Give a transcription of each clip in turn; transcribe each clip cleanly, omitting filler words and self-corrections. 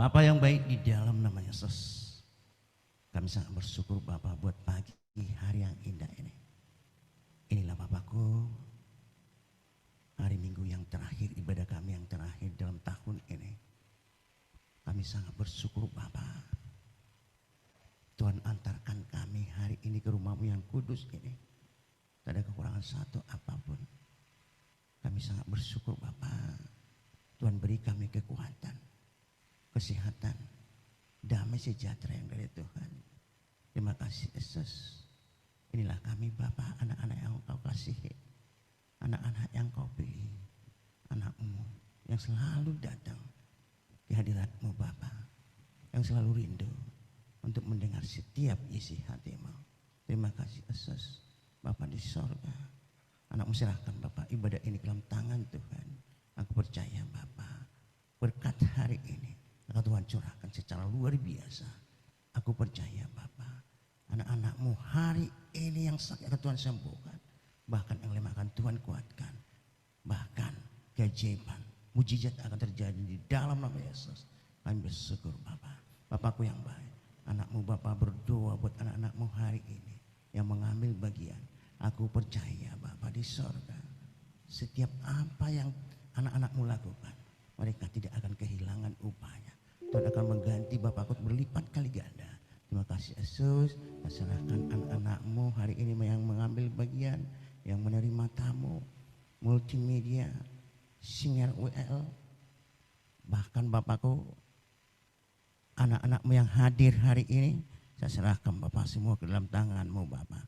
Bapak yang baik di dalam nama Yesus, kami sangat bersyukur Bapak buat pagi hari yang indah ini. Inilah Bapakku, hari Minggu yang terakhir, ibadah kami yang terakhir dalam tahun ini. Kami sangat bersyukur Bapak. Tuhan antarkan kami hari ini ke rumah-Mu yang kudus ini. Tak ada kekurangan satu apapun. Kami sangat bersyukur Bapak. Tuhan beri kami kekuatan, kesehatan, damai sejahtera yang dari Tuhan. Terima kasih Yesus. Inilah kami Bapak, anak-anak yang Kau kasihi, anak-anak yang Kau pilih, anak-Mu yang selalu datang di hadirat-Mu Bapak, yang selalu rindu untuk mendengar setiap isi hati-Mu. Terima kasih Yesus. Bapak di sorga, anak-Mu serahkan Bapak ibadah ini ke dalam tangan Tuhan. Aku percaya Bapak, berkat hari ini akan Tuhan curahkan secara luar biasa. Aku percaya Bapak, anak-anak-Mu hari ini yang sakit akan Tuhan sembuhkan. Bahkan yang lemah akan Tuhan kuatkan. Bahkan keajaiban, mujizat akan terjadi di dalam nama Yesus. Kami bersyukur Bapak. Bapakku yang baik, anak-Mu Bapak berdoa buat anak-anak-Mu hari ini yang mengambil bagian. Aku percaya Bapak di sorga, setiap apa yang anak-anak-Mu lakukan, mereka tidak akan kehilangan upahnya. Tuhan akan mengganti Bapakku berlipat kali ganda. Terima kasih Yesus. Serahkan anak-anak-Mu hari ini yang mengambil bagian, yang menerima tamu, multimedia, singer WL. Bahkan Bapakku, anak-anak-Mu yang hadir hari ini, saya serahkan Bapak semua ke dalam tangan-Mu Bapak.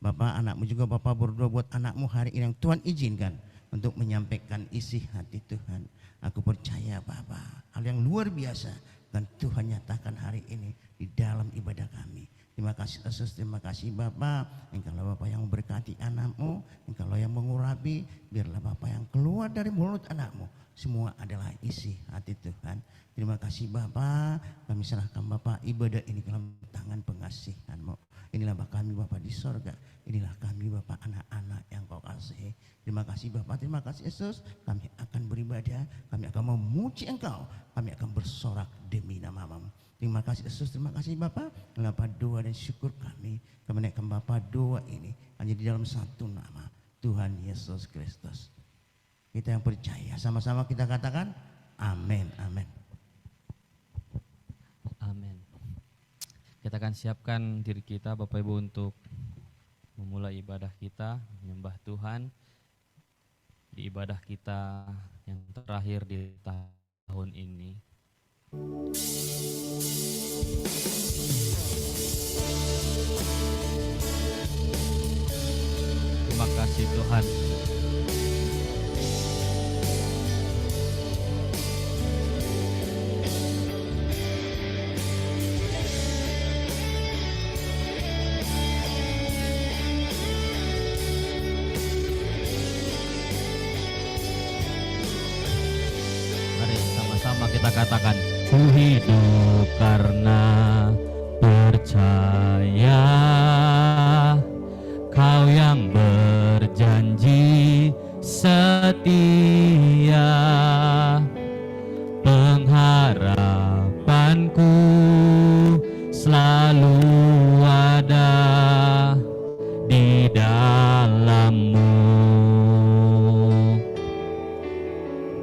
Bapak, anak-Mu juga Bapak berdoa buat anak-Mu hari ini yang Tuhan izinkan untuk menyampaikan isi hati Tuhan. Aku percaya Bapak, hal yang luar biasa dan Tuhan nyatakan hari ini di dalam ibadah kami. Terima kasih Yesus, terima kasih Bapak. Engkaulah Bapak yang memberkati anak-Mu, Engkaulah yang mengurapi. Biarlah Bapak yang keluar dari mulut anak-Mu semua adalah isi hati Tuhan. Terima kasih Bapak, kami serahkan Bapak ibadah ini ke dalam tangan pengasihan-Mu. Inilah Bapak kami Bapak di sorga, inilah kami Bapak anak-anak yang Kau kasihi. Terima kasih Bapak, terima kasih Yesus. Kami akan beribadah, kami akan memuji Engkau, kami akan bersorak demi nama-Mu. Terima kasih Yesus, terima kasih Bapak. Mengapa doa dan syukur kami menaikkan Bapak doa ini hanya di dalam satu nama, Tuhan Yesus Kristus. Kita yang percaya, sama-sama kita katakan amin, amin. Amin. Kita akan siapkan diri kita Bapak Ibu untuk memulai ibadah kita, menyembah Tuhan di ibadah kita yang terakhir di tahun ini. Terima kasih Tuhan. Kita katakan, ku hidup karena percaya Kau yang berjanji setia. Pengharapanku selalu ada di dalam-Mu.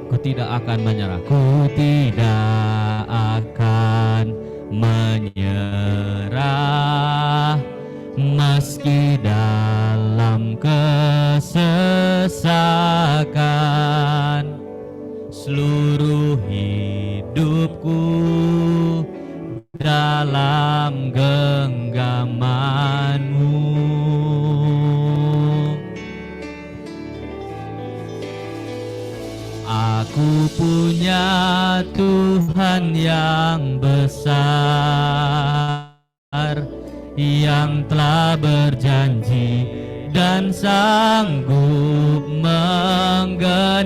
Ku tidak akan menyerah, ku tidak akan menyerah, meski dalam kesesakan. Seluruh hidupku dalam genggaman-Mu. Aku punya Tuhan yang besar, yang telah berjanji dan sanggup menggenapi.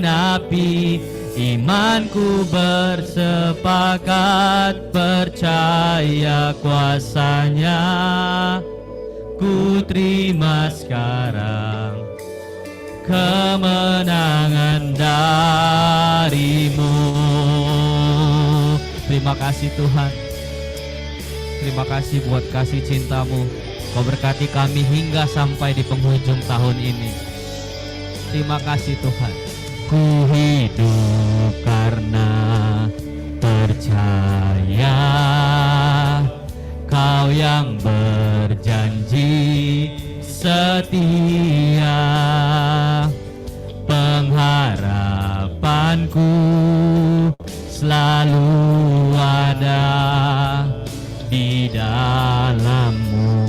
Imanku bersepakat percaya kuasa-Nya. Ku terima sekarang kemenangan dari-Mu. Terima kasih Tuhan. Terima kasih buat kasih cinta-Mu. Kau berkati kami hingga sampai di penghujung tahun ini. Terima kasih Tuhan. Ku hidup karena percaya Kau yang berjanji setia. Pengharapanku selalu ada di dalam-Mu.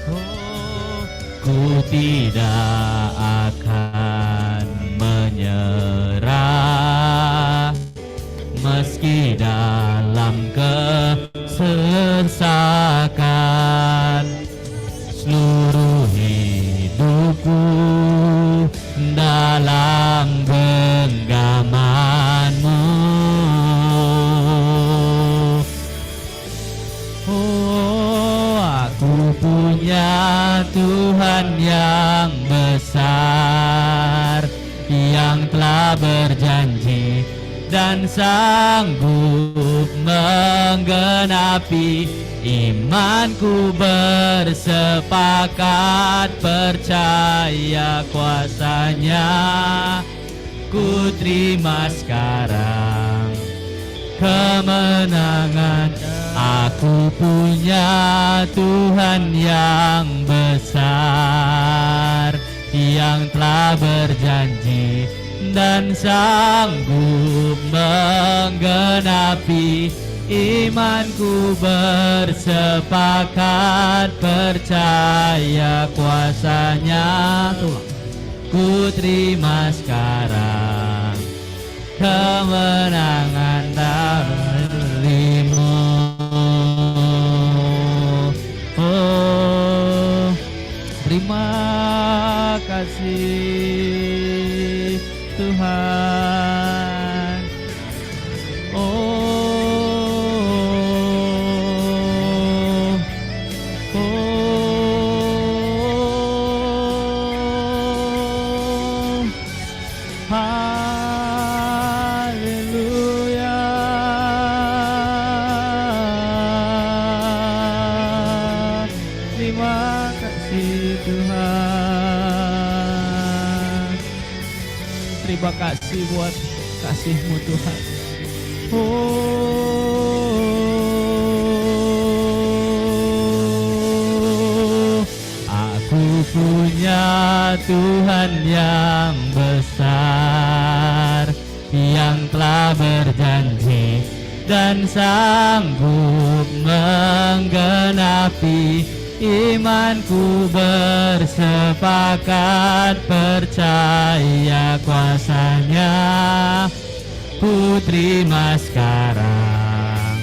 Oh, ku tidak akan menyerah meski dalam kesesakan. Seluruh hidupku dalam genggaman-Mu. Oh, aku punya Tuhan yang besar, yang telah berjanji dan sanggup menggenapi. Imanku bersepakat percaya kuasa-Nya. Ku terima sekarang kemenangan. Aku punya Tuhan yang besar, yang telah berjanji dan sanggup menggenapi. Imanku bersepakat percaya kuasa-Nya. Ku terima sekarang kemenangan dari-Mu. Oh, terima kasih Tuhan. Oh, haleluya. Terima kasih Tuhan. Terima kasih buat kasih-Mu Tuhan. Oh, aku punya Tuhan yang besar, yang telah berjanji dan sanggup menggenapi. Imanku bersepakat percaya kuasa-Nya. Ku terima sekarang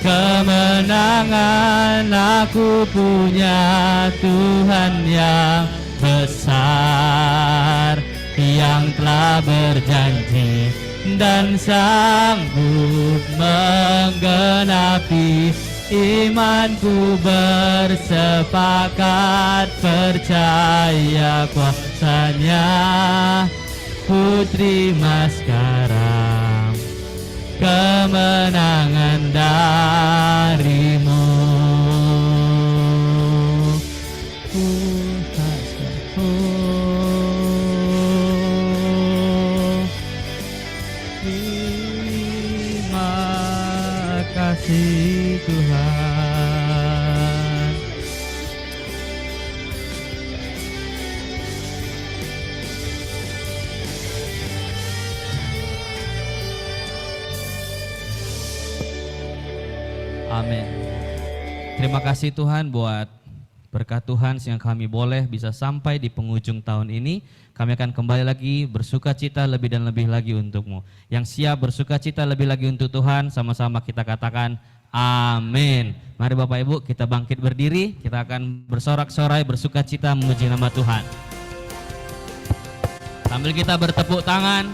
kemenangan. Aku punya Tuhan yang besar, yang telah berjanji dan sanggup menggenapi. Imanku bersepakat percaya kuasa-Nya. Ku terima sekarang kemenangan dari-Mu. Terima kasih Tuhan. Amin. Terima kasih Tuhan buat berkat Tuhan yang kami boleh bisa sampai di penghujung tahun ini. Kami akan kembali lagi bersuka cita lebih dan lebih lagi untuk-Mu. Yang siap bersuka cita lebih lagi untuk Tuhan, sama-sama kita katakan amin. Mari Bapak Ibu kita bangkit berdiri, kita akan bersorak-sorai bersuka cita memuji nama Tuhan. Sambil kita bertepuk tangan,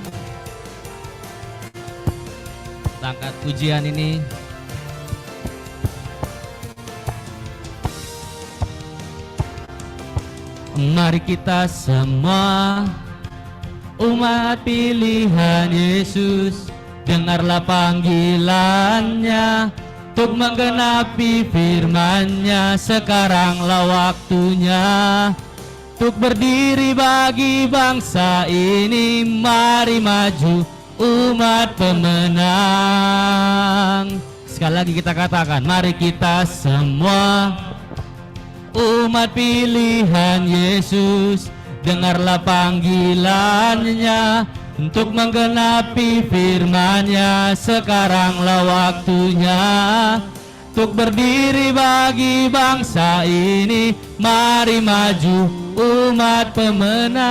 kita angkat pujian ini. Mari kita semua umat pilihan Yesus dengarlah panggilannya untuk menggenapi firman-Nya. Sekaranglah waktunya untuk berdiri bagi bangsa ini. Mari maju umat pemenang. Sekali lagi kita katakan, mari kita semua umat pilihan Yesus, dengarlah panggilannya untuk menggenapi firman-Nya. Sekaranglah waktunya untuk berdiri bagi bangsa ini. Mari maju umat pemenang.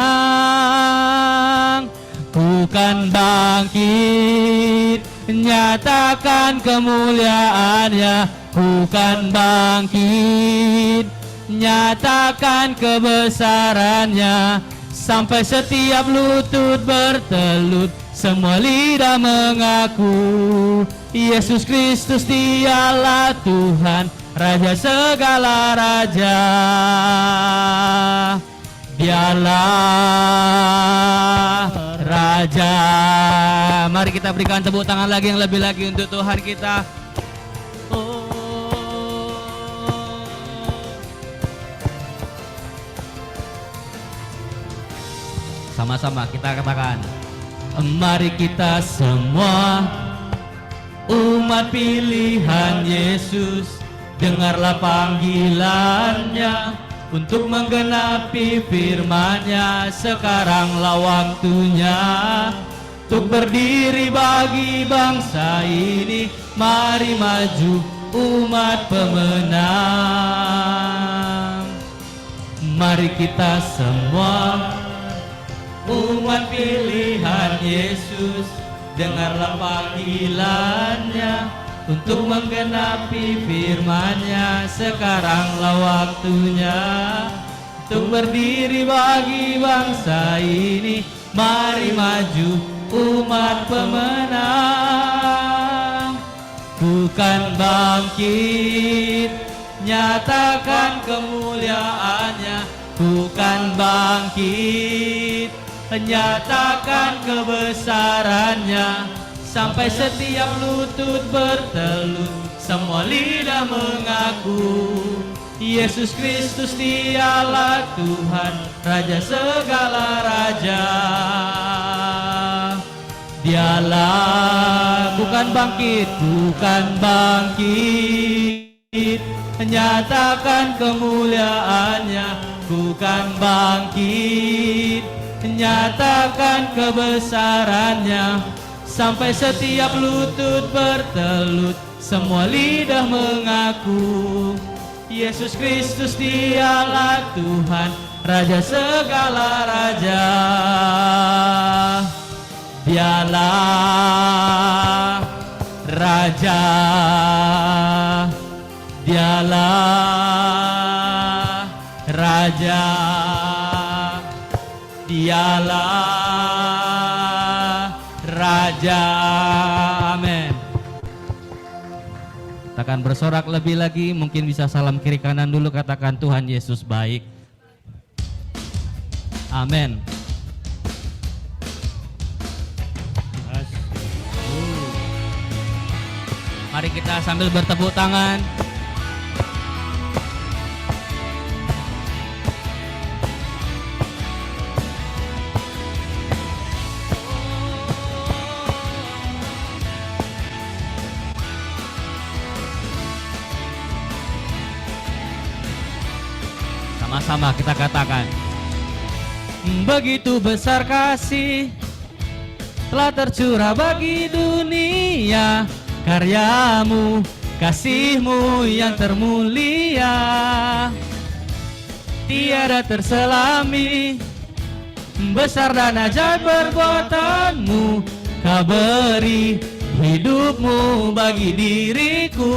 Ku kan bangkit, nyatakan kemuliaan-Nya. Ku kan bangkit, nyatakan kebesaran-Nya. Sampai setiap lutut bertelut, semua lidah mengaku Yesus Kristus Dialah Tuhan, Raja segala raja. Dialah Raja. Mari kita berikan tepuk tangan lagi yang lebih lagi untuk Tuhan kita. Sama-sama kita katakan, mari kita semua umat pilihan Yesus, dengarlah panggilannya untuk menggenapi firman-Nya. Sekaranglah waktunya untuk berdiri bagi bangsa ini. Mari maju umat pemenang. Mari kita semua umat pilihan Yesus, dengarlah panggilannya untuk menggenapi firman-Nya. Sekaranglah waktunya untuk berdiri bagi bangsa ini. Mari maju umat pemenang. Ku kan bangkit, nyatakan kemuliaan-Nya. Ku kan bangkit, nyatakan kebesaran-Nya. Sampai setiap lutut bertelut, semua lidah mengaku Yesus Kristus Dialah Tuhan, Raja segala raja. Dialah, bukan bangkit, bukan bangkit, nyatakan kemuliaan-Nya. Bukan bangkit, nyatakan kebesaran-Nya. Sampai setiap lutut bertelut, semua lidah mengaku Yesus Kristus Dialah Tuhan, Raja segala raja. Dialah Raja, Dialah Raja, Dialah Raja. Amin. Katakan bersorak lebih lagi, mungkin bisa salam kiri kanan dulu, katakan Tuhan Yesus baik. Amin. Mari kita sambil bertepuk tangan. Sama-sama kita katakan, begitu besar kasih telah tercurah bagi dunia, karyamu, kasihmu yang termulia, tiada terselami, besar dan ajaib perbuatanmu, kau beri hidupmu bagi diriku.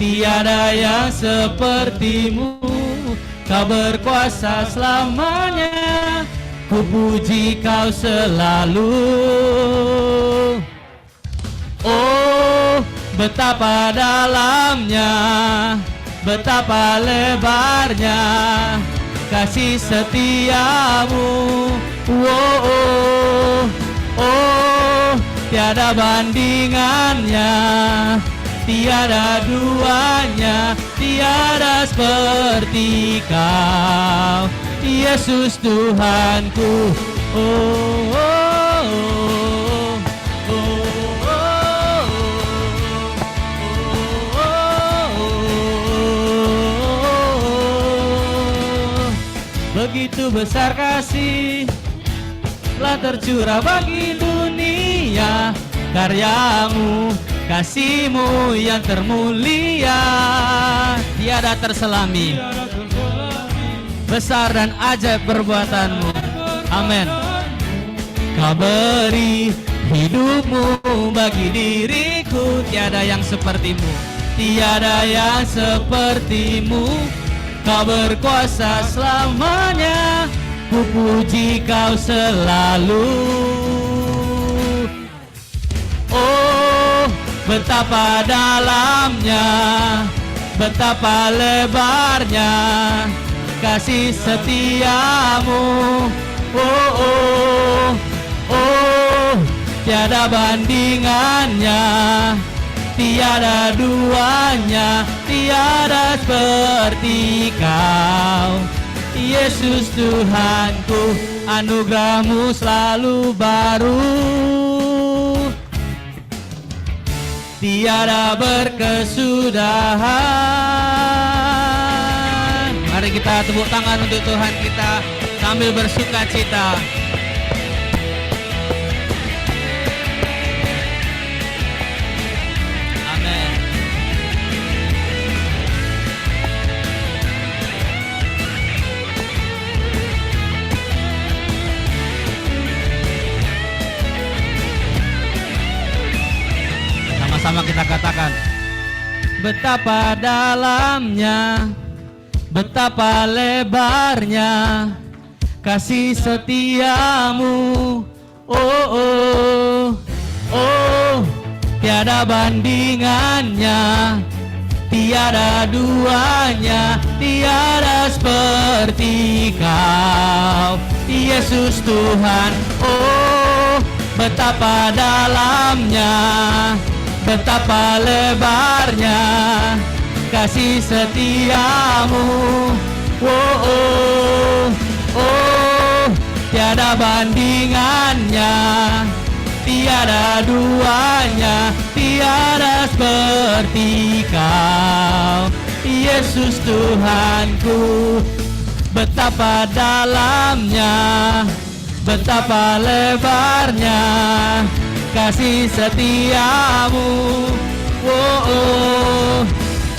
Tiada yang sepertimu, kau berkuasa selamanya, ku puji kau selalu. Oh, betapa dalamnya, betapa lebarnya kasih setiamu. Oh, oh, oh, tiada bandingannya, tiada duanya, tiada seperti Kau, Yesus Tuhanku. Oh, oh, oh, oh, oh, oh, oh. Begitu besar kasih telah tercurah bagi dunia, karyamu, kasih-Mu yang termulia, tiada terselami, besar dan ajaib perbuatan-Mu. Amin. Kau beri hidup-Mu bagi diriku, tiada yang seperti-Mu, tiada yang seperti-Mu. Kau berkuasa selamanya, ku puji Kau selalu. Oh, betapa dalamnya, betapa lebarnya kasih setiamu. Oh, oh, oh, tiada bandingannya, tiada duanya, tiada seperti Kau, Yesus Tuhanku. Anugerah-Mu selalu baru, tiada berkesudahan. Mari kita tepuk tangan untuk Tuhan kita sambil bersuka cita. Amin. Sama-sama kita katakan, betapa dalamnya, betapa lebarnya kasih setiamu. Oh, oh, oh, tiada bandingannya, tiada duanya, tiada seperti Kau, Yesus Tuhan. Oh, betapa dalamnya, betapa lebarnya kasih setiamu. Oh, oh, oh, tiada bandingannya, tiada duanya, tiada seperti Kau, Yesus Tuhanku. Betapa dalamnya, betapa lebarnya kasih setiamu. Oh, oh,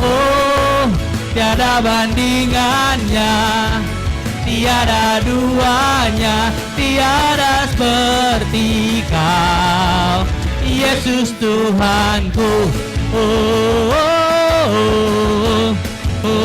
oh, tiada bandingannya, tiada duanya, tiada seperti Kau, Yesus Tuhanku. Oh, oh, oh, oh, oh, oh, oh,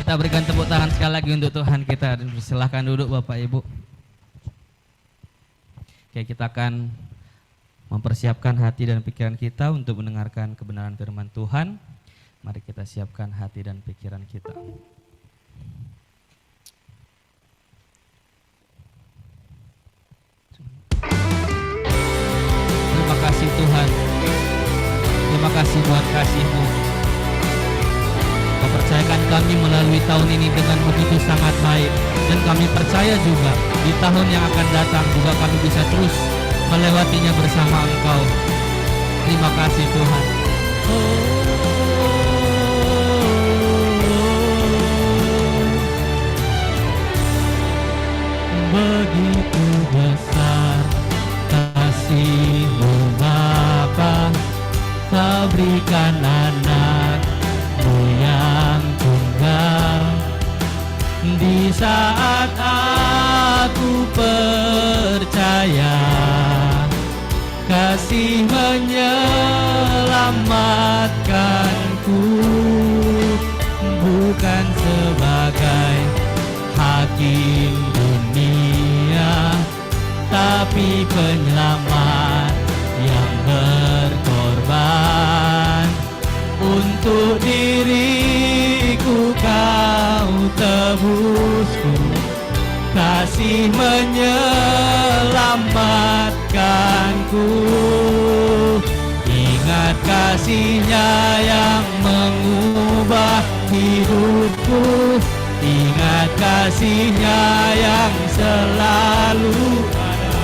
kita berikan tepuk tangan sekali lagi untuk Tuhan kita. Dan silahkan duduk Bapak Ibu. Oke, kita akan mempersiapkan hati dan pikiran kita untuk mendengarkan kebenaran firman Tuhan. Mari kita siapkan hati dan pikiran kita. Terima kasih Tuhan. Terima kasih buat kasih-Mu. Kau percayakan kami melalui tahun ini dengan begitu sangat baik. Dan kami percaya juga di tahun yang akan datang juga kami bisa terus melewatinya bersama Engkau. Terima kasih Tuhan. Begitu besar kasih-Mu Bapa, Kau berikan anak-Mu yang tunggal. Di saat aku percaya kasih menyelamatkanku, bukan bukan sebagai hakim dunia, tapi penyelamat yang berkorban. Untuk diriku kau tebusku, kasih menyelamatkanku. Ingat kasih-Nya yang mengubah hidupku, ingat kasih-Nya yang selalu ada.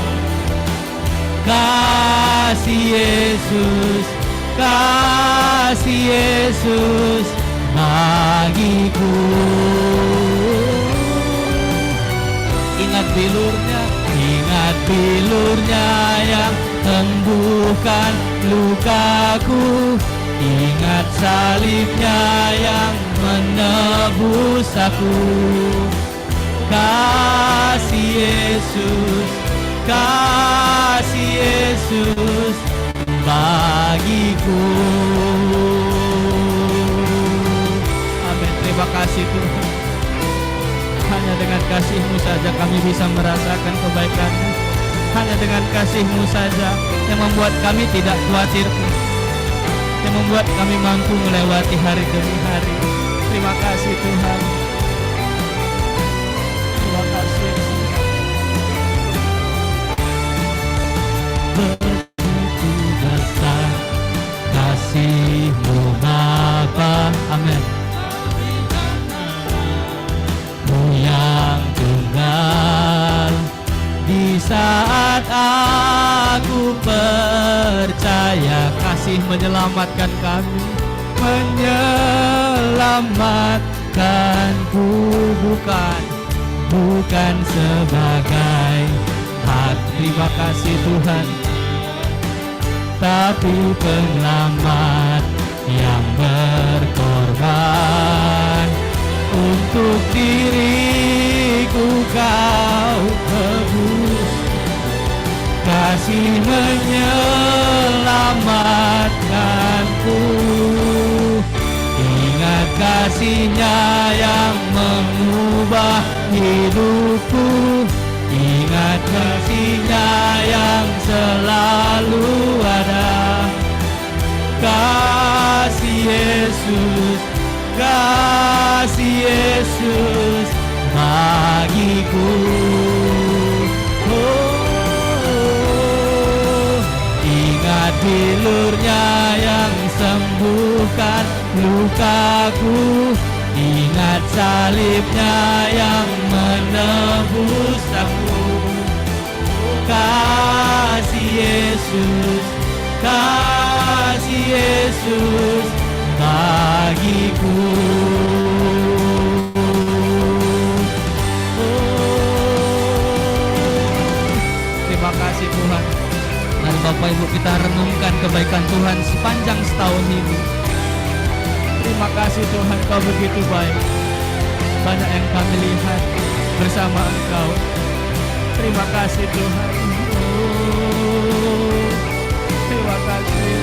Kasih Yesus, kasih Yesus bagiku. Ingat bilurnya yang sembuhkan lukaku, ingat salibnya yang menebus aku. Kasih Yesus, kasih Yesus bagiku. Amin. Terima kasih Tuhan. Hanya dengan kasih-Mu saja kami bisa merasakan kebaikan-Mu. Hanya dengan kasih-Mu saja yang membuat kami tidak khawatir, yang membuat kami mampu melewati hari demi hari. Terima kasih Tuhan. Terima kasih. Begitu besar kasih-Mu Bapa. Amin. Yang tunggal di saat aku percaya, kasih menyelamatkan kami, menyelamatkanku, bukan sebagai hak, terima kasih Tuhan, tapi penyelamat yang berkorban. Untuk diriku kau tebus, kasih menyelamatkanku. Ingat kasih-Nya yang mengubah hidupku, ingat kasih-Nya yang selalu ada. Kasih Yesus, kasih Yesus bagiku. Ingat bilurnya yang sembuhkan lukaku, ingat salibnya yang menebus aku. Kasih Yesus, kasih Yesus bagiku. Terima kasih Tuhan. Mari Bapak Ibu kita renungkan kebaikan Tuhan sepanjang setahun ini. Terima kasih Tuhan, Kau begitu baik. Banyak yang kami lihat bersama Engkau. Terima kasih Tuhan. Terima kasih.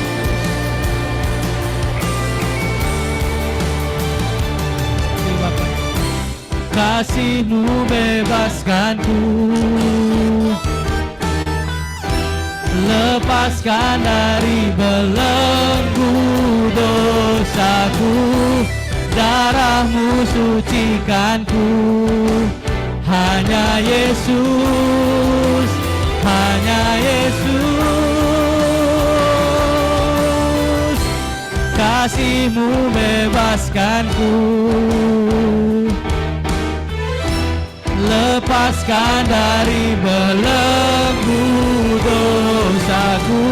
Terima kasih. Kasih-Mu bebaskanku, lepaskan dari belenggu dosaku, darah-Mu sucikanku. Hanya Yesus, hanya Yesus, kasih-Mu bebaskanku, lepaskan dari belenggu dosaku,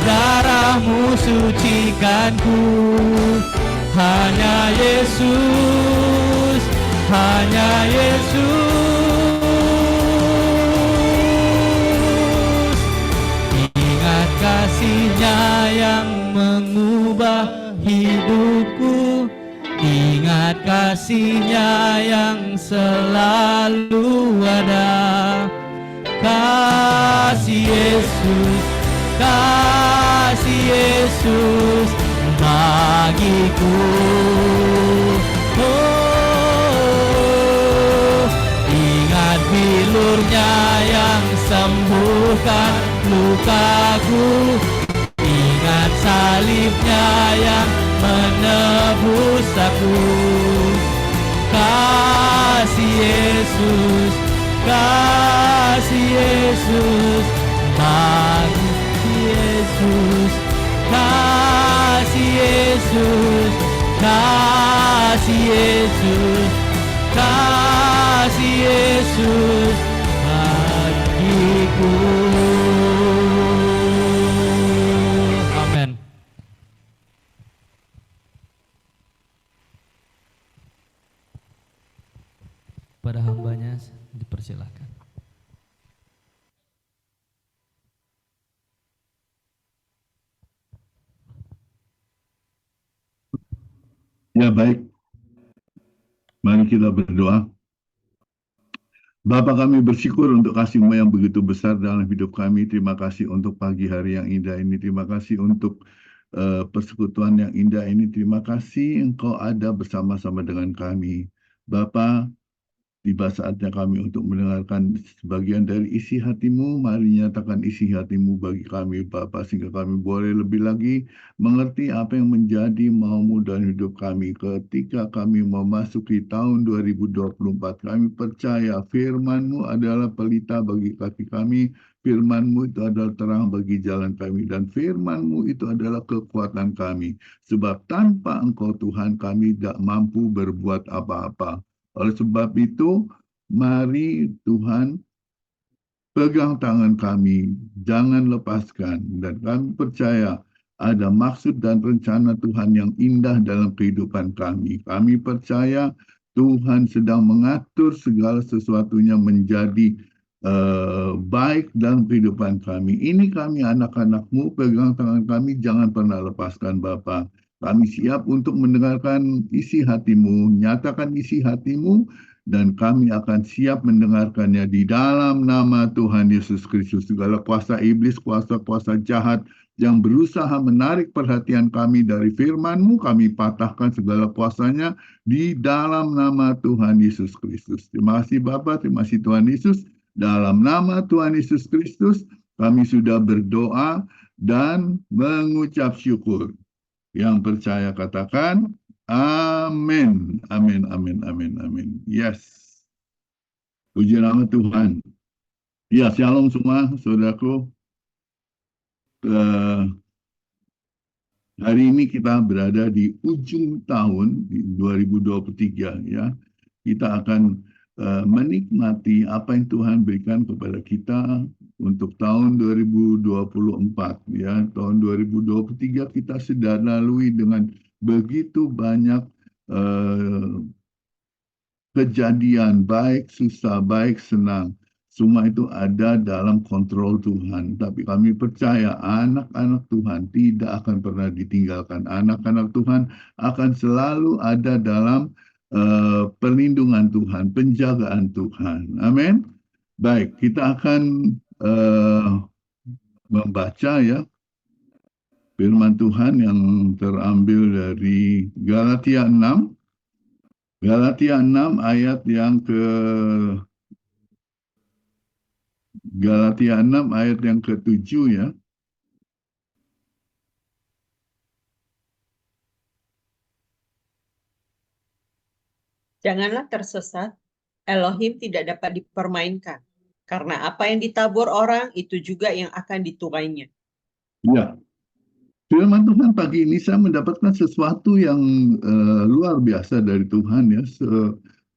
darah-Mu sucikanku. Hanya Yesus, hanya Yesus. Ingat kasih-Nya yang mengubah hidupku, ingat kasih-Nya yang selalu ada. Kasih Yesus, kasih Yesus bagiku. Oh, sembuhkan lukaku. Ingat salibnya yang menebus aku. Kasih Yesus, kasih Yesus, kasih Yesus, kasih Yesus, kasih Yesus, kasih Yesus bagiku. Amin. Pada hambanya dipersilahkan. Ya baik, mari kita berdoa. Bapa, kami bersyukur untuk kasih-Mu yang begitu besar dalam hidup kami. Terima kasih untuk pagi hari yang indah ini. Terima kasih untuk persekutuan yang indah ini. Terima kasih Engkau ada bersama-sama dengan kami. Bapa, tiba saatnya kami untuk mendengarkan sebagian dari isi hati-Mu. Mari nyatakan isi hati-Mu bagi kami, Bapa, sehingga kami boleh lebih lagi mengerti apa yang menjadi mau-Mu dalam hidup kami. Ketika kami memasuki tahun 2024, kami percaya firman-Mu adalah pelita bagi kaki kami, firman-Mu itu adalah terang bagi jalan kami, dan firman-Mu itu adalah kekuatan kami. Sebab tanpa Engkau Tuhan, kami tidak mampu berbuat apa-apa. Oleh sebab itu, mari Tuhan pegang tangan kami, jangan lepaskan. Dan kami percaya ada maksud dan rencana Tuhan yang indah dalam kehidupan kami. Kami percaya Tuhan sedang mengatur segala sesuatunya menjadi baik dalam kehidupan kami. Ini kami anak-anak-Mu, pegang tangan kami, jangan pernah lepaskan Bapa. Kami siap untuk mendengarkan isi hati-Mu, nyatakan isi hati-Mu, dan kami akan siap mendengarkannya di dalam nama Tuhan Yesus Kristus. Segala kuasa iblis, kuasa-kuasa jahat yang berusaha menarik perhatian kami dari firman-Mu, kami patahkan segala kuasanya di dalam nama Tuhan Yesus Kristus. Terima kasih Bapa, terima kasih Tuhan Yesus. Dalam nama Tuhan Yesus Kristus, kami sudah berdoa dan mengucap syukur. Yang percaya katakan, amin, amin, amin, amin, amin. Yes. Puji nama Tuhan. Ya, shalom semua, saudaraku. Hari ini kita berada di ujung tahun di 2023 ya. Kita akan menikmati apa yang Tuhan berikan kepada kita untuk tahun 2024 ya. Tahun 2023 kita sudah lalui dengan begitu banyak kejadian, baik susah, baik senang. Semua itu ada dalam kontrol Tuhan. Tapi kami percaya anak-anak Tuhan tidak akan pernah ditinggalkan. Anak-anak Tuhan akan selalu ada dalam perlindungan Tuhan, penjagaan Tuhan. Amin. Baik, kita akan membaca ya firman Tuhan yang terambil dari Galatia 6. Galatia 6 ayat yang ke-7 ya. Janganlah tersesat, Elohim tidak dapat dipermainkan. Karena apa yang ditabur orang, itu juga yang akan dituainya. Ya, firman Tuhan pagi ini saya mendapatkan sesuatu yang luar biasa dari Tuhan ya.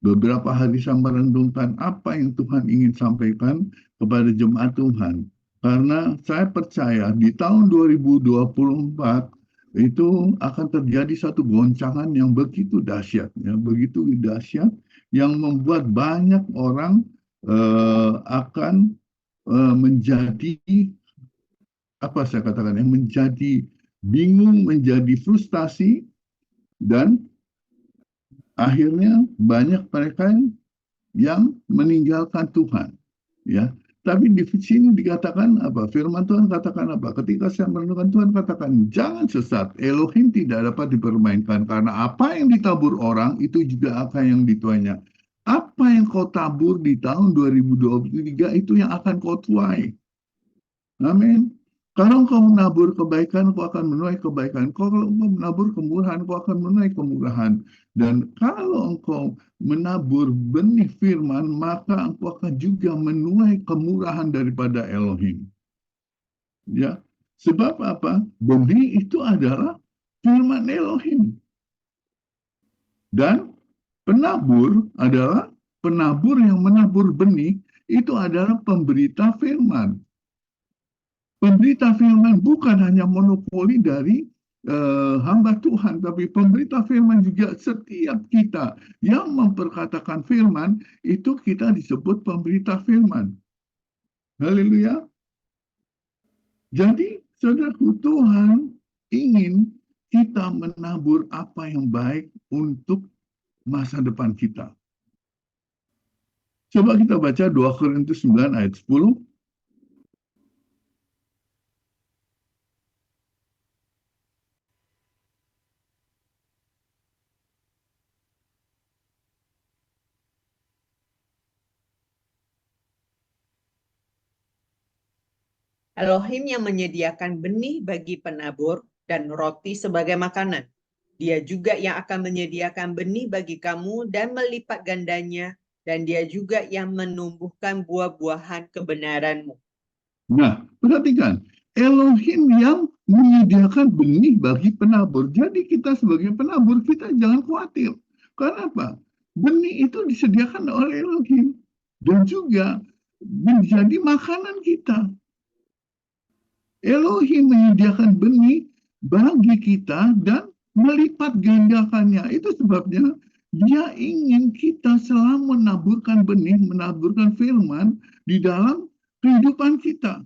Beberapa hari saya merenungkan apa yang Tuhan ingin sampaikan kepada jemaat Tuhan. Karena saya percaya di tahun 2024 itu akan terjadi satu goncangan yang begitu dahsyat, ya, begitu dahsyat yang membuat banyak orang akan menjadi apa saya katakan ya, menjadi bingung, menjadi frustasi, dan akhirnya banyak mereka yang meninggalkan Tuhan, ya. Tapi di sini dikatakan apa? Firman Tuhan katakan apa? Ketika saya merenungkan Tuhan katakan, jangan sesat. Elohim tidak dapat dipermainkan karena apa yang ditabur orang itu juga akan yang dituainya. Apa yang kau tabur di tahun 2023 itu yang akan kau tuai. Amin. Kalau engkau menabur kebaikan, kau akan menuai kebaikan. Kalau engkau menabur kemurahan, kau akan menuai kemurahan. Dan kalau engkau menabur benih firman, maka engkau akan juga menuai kemurahan daripada Elohim. Ya, sebab apa? Benih itu adalah firman Elohim. Dan penabur adalah penabur yang menabur benih, itu adalah pemberita firman. Pemberita firman bukan hanya monopoli dari hamba Tuhan, tapi pemberita firman juga setiap kita yang memperkatakan firman, itu kita disebut pemberita firman. Haleluya. Jadi, saudaraku, Tuhan ingin kita menabur apa yang baik untuk masa depan kita. Coba kita baca 2 Korintus 9 ayat 10. Elohim yang menyediakan benih bagi penabur dan roti sebagai makanan. Dia juga yang akan menyediakan benih bagi kamu dan melipat gandanya, dan dia juga yang menumbuhkan buah-buahan kebenaranmu. Nah, perhatikan, Elohim yang menyediakan benih bagi penabur. Jadi kita sebagai penabur, kita jangan khawatir. Karena apa? Benih itu disediakan oleh Elohim. Dan juga menjadi makanan kita. Elohim menyediakan benih bagi kita dan melipat gandakannya. Itu sebabnya dia ingin kita selalu menaburkan benih, menaburkan firman di dalam kehidupan kita.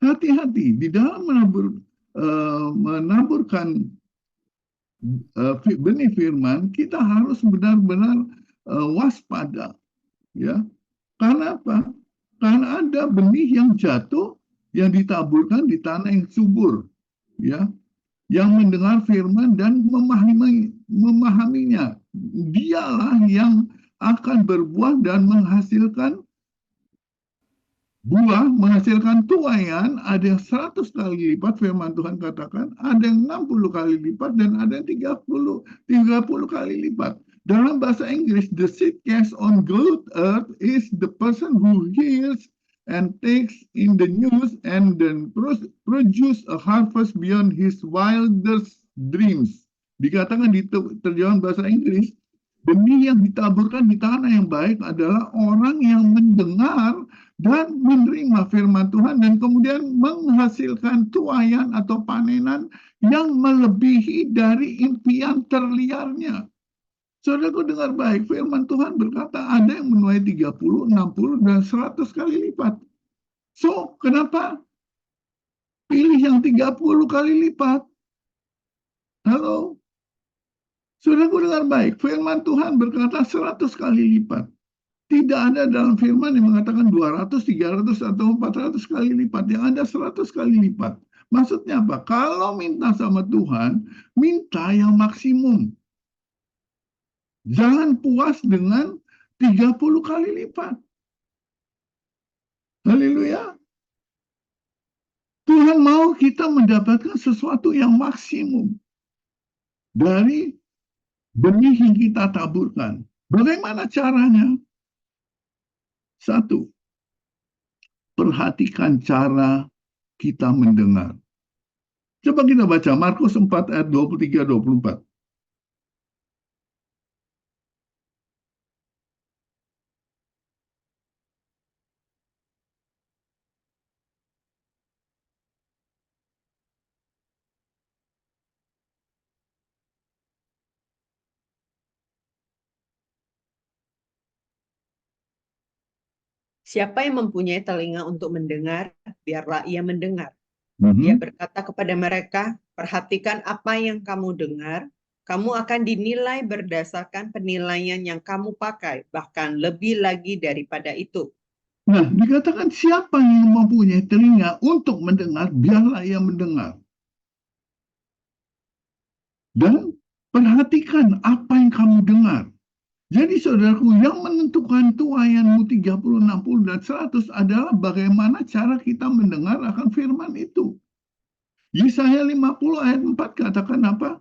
Hati-hati di dalam menaburkan benih firman, kita harus benar-benar waspada, ya. Karena apa? Karena ada benih yang jatuh, yang ditaburkan di tanah yang subur, ya, yang mendengar firman dan memahaminya. Dialah yang akan berbuah dan menghasilkan buah, menghasilkan tuaian. Ada yang 100 kali lipat, firman Tuhan katakan, ada yang 60 kali lipat, dan ada yang 30 kali lipat. Dalam bahasa Inggris, the seed cast on good earth is the person who hears and takes in the news and then produce a harvest beyond his wildest dreams. Dikatakan di terjemahan bahasa Inggris, benih yang ditaburkan di tanah yang baik adalah orang yang mendengar dan menerima firman Tuhan dan kemudian menghasilkan tuaian atau panenan yang melebihi dari impian terliarnya. Saudaraku, dengar baik, firman Tuhan berkata ada yang menuai 30, 60, dan 100 kali lipat. So, kenapa pilih yang 30 kali lipat? Halo? Saudaraku, dengar baik, firman Tuhan berkata 100 kali lipat. Tidak ada dalam firman yang mengatakan 200, 300, atau 400 kali lipat. Yang ada 100 kali lipat. Maksudnya apa? Kalau minta sama Tuhan, minta yang maksimum. Jangan puas dengan 30 kali lipat. Haleluya. Tuhan mau kita mendapatkan sesuatu yang maksimum dari benih yang kita taburkan. Bagaimana caranya? 1. Perhatikan cara kita mendengar. Coba kita baca Markus 4 ayat 23-24. Siapa yang mempunyai telinga untuk mendengar, biarlah ia mendengar. Dia berkata kepada mereka, perhatikan apa yang kamu dengar, kamu akan dinilai berdasarkan penilaian yang kamu pakai, bahkan lebih lagi daripada itu. Nah, dikatakan siapa yang mempunyai telinga untuk mendengar, biarlah ia mendengar. Dan perhatikan apa yang kamu dengar. Jadi saudaraku, yang menentukan tuaianmu 30, 60, dan 100 adalah bagaimana cara kita mendengar akan firman itu. Yesaya 50 ayat 4 katakan apa?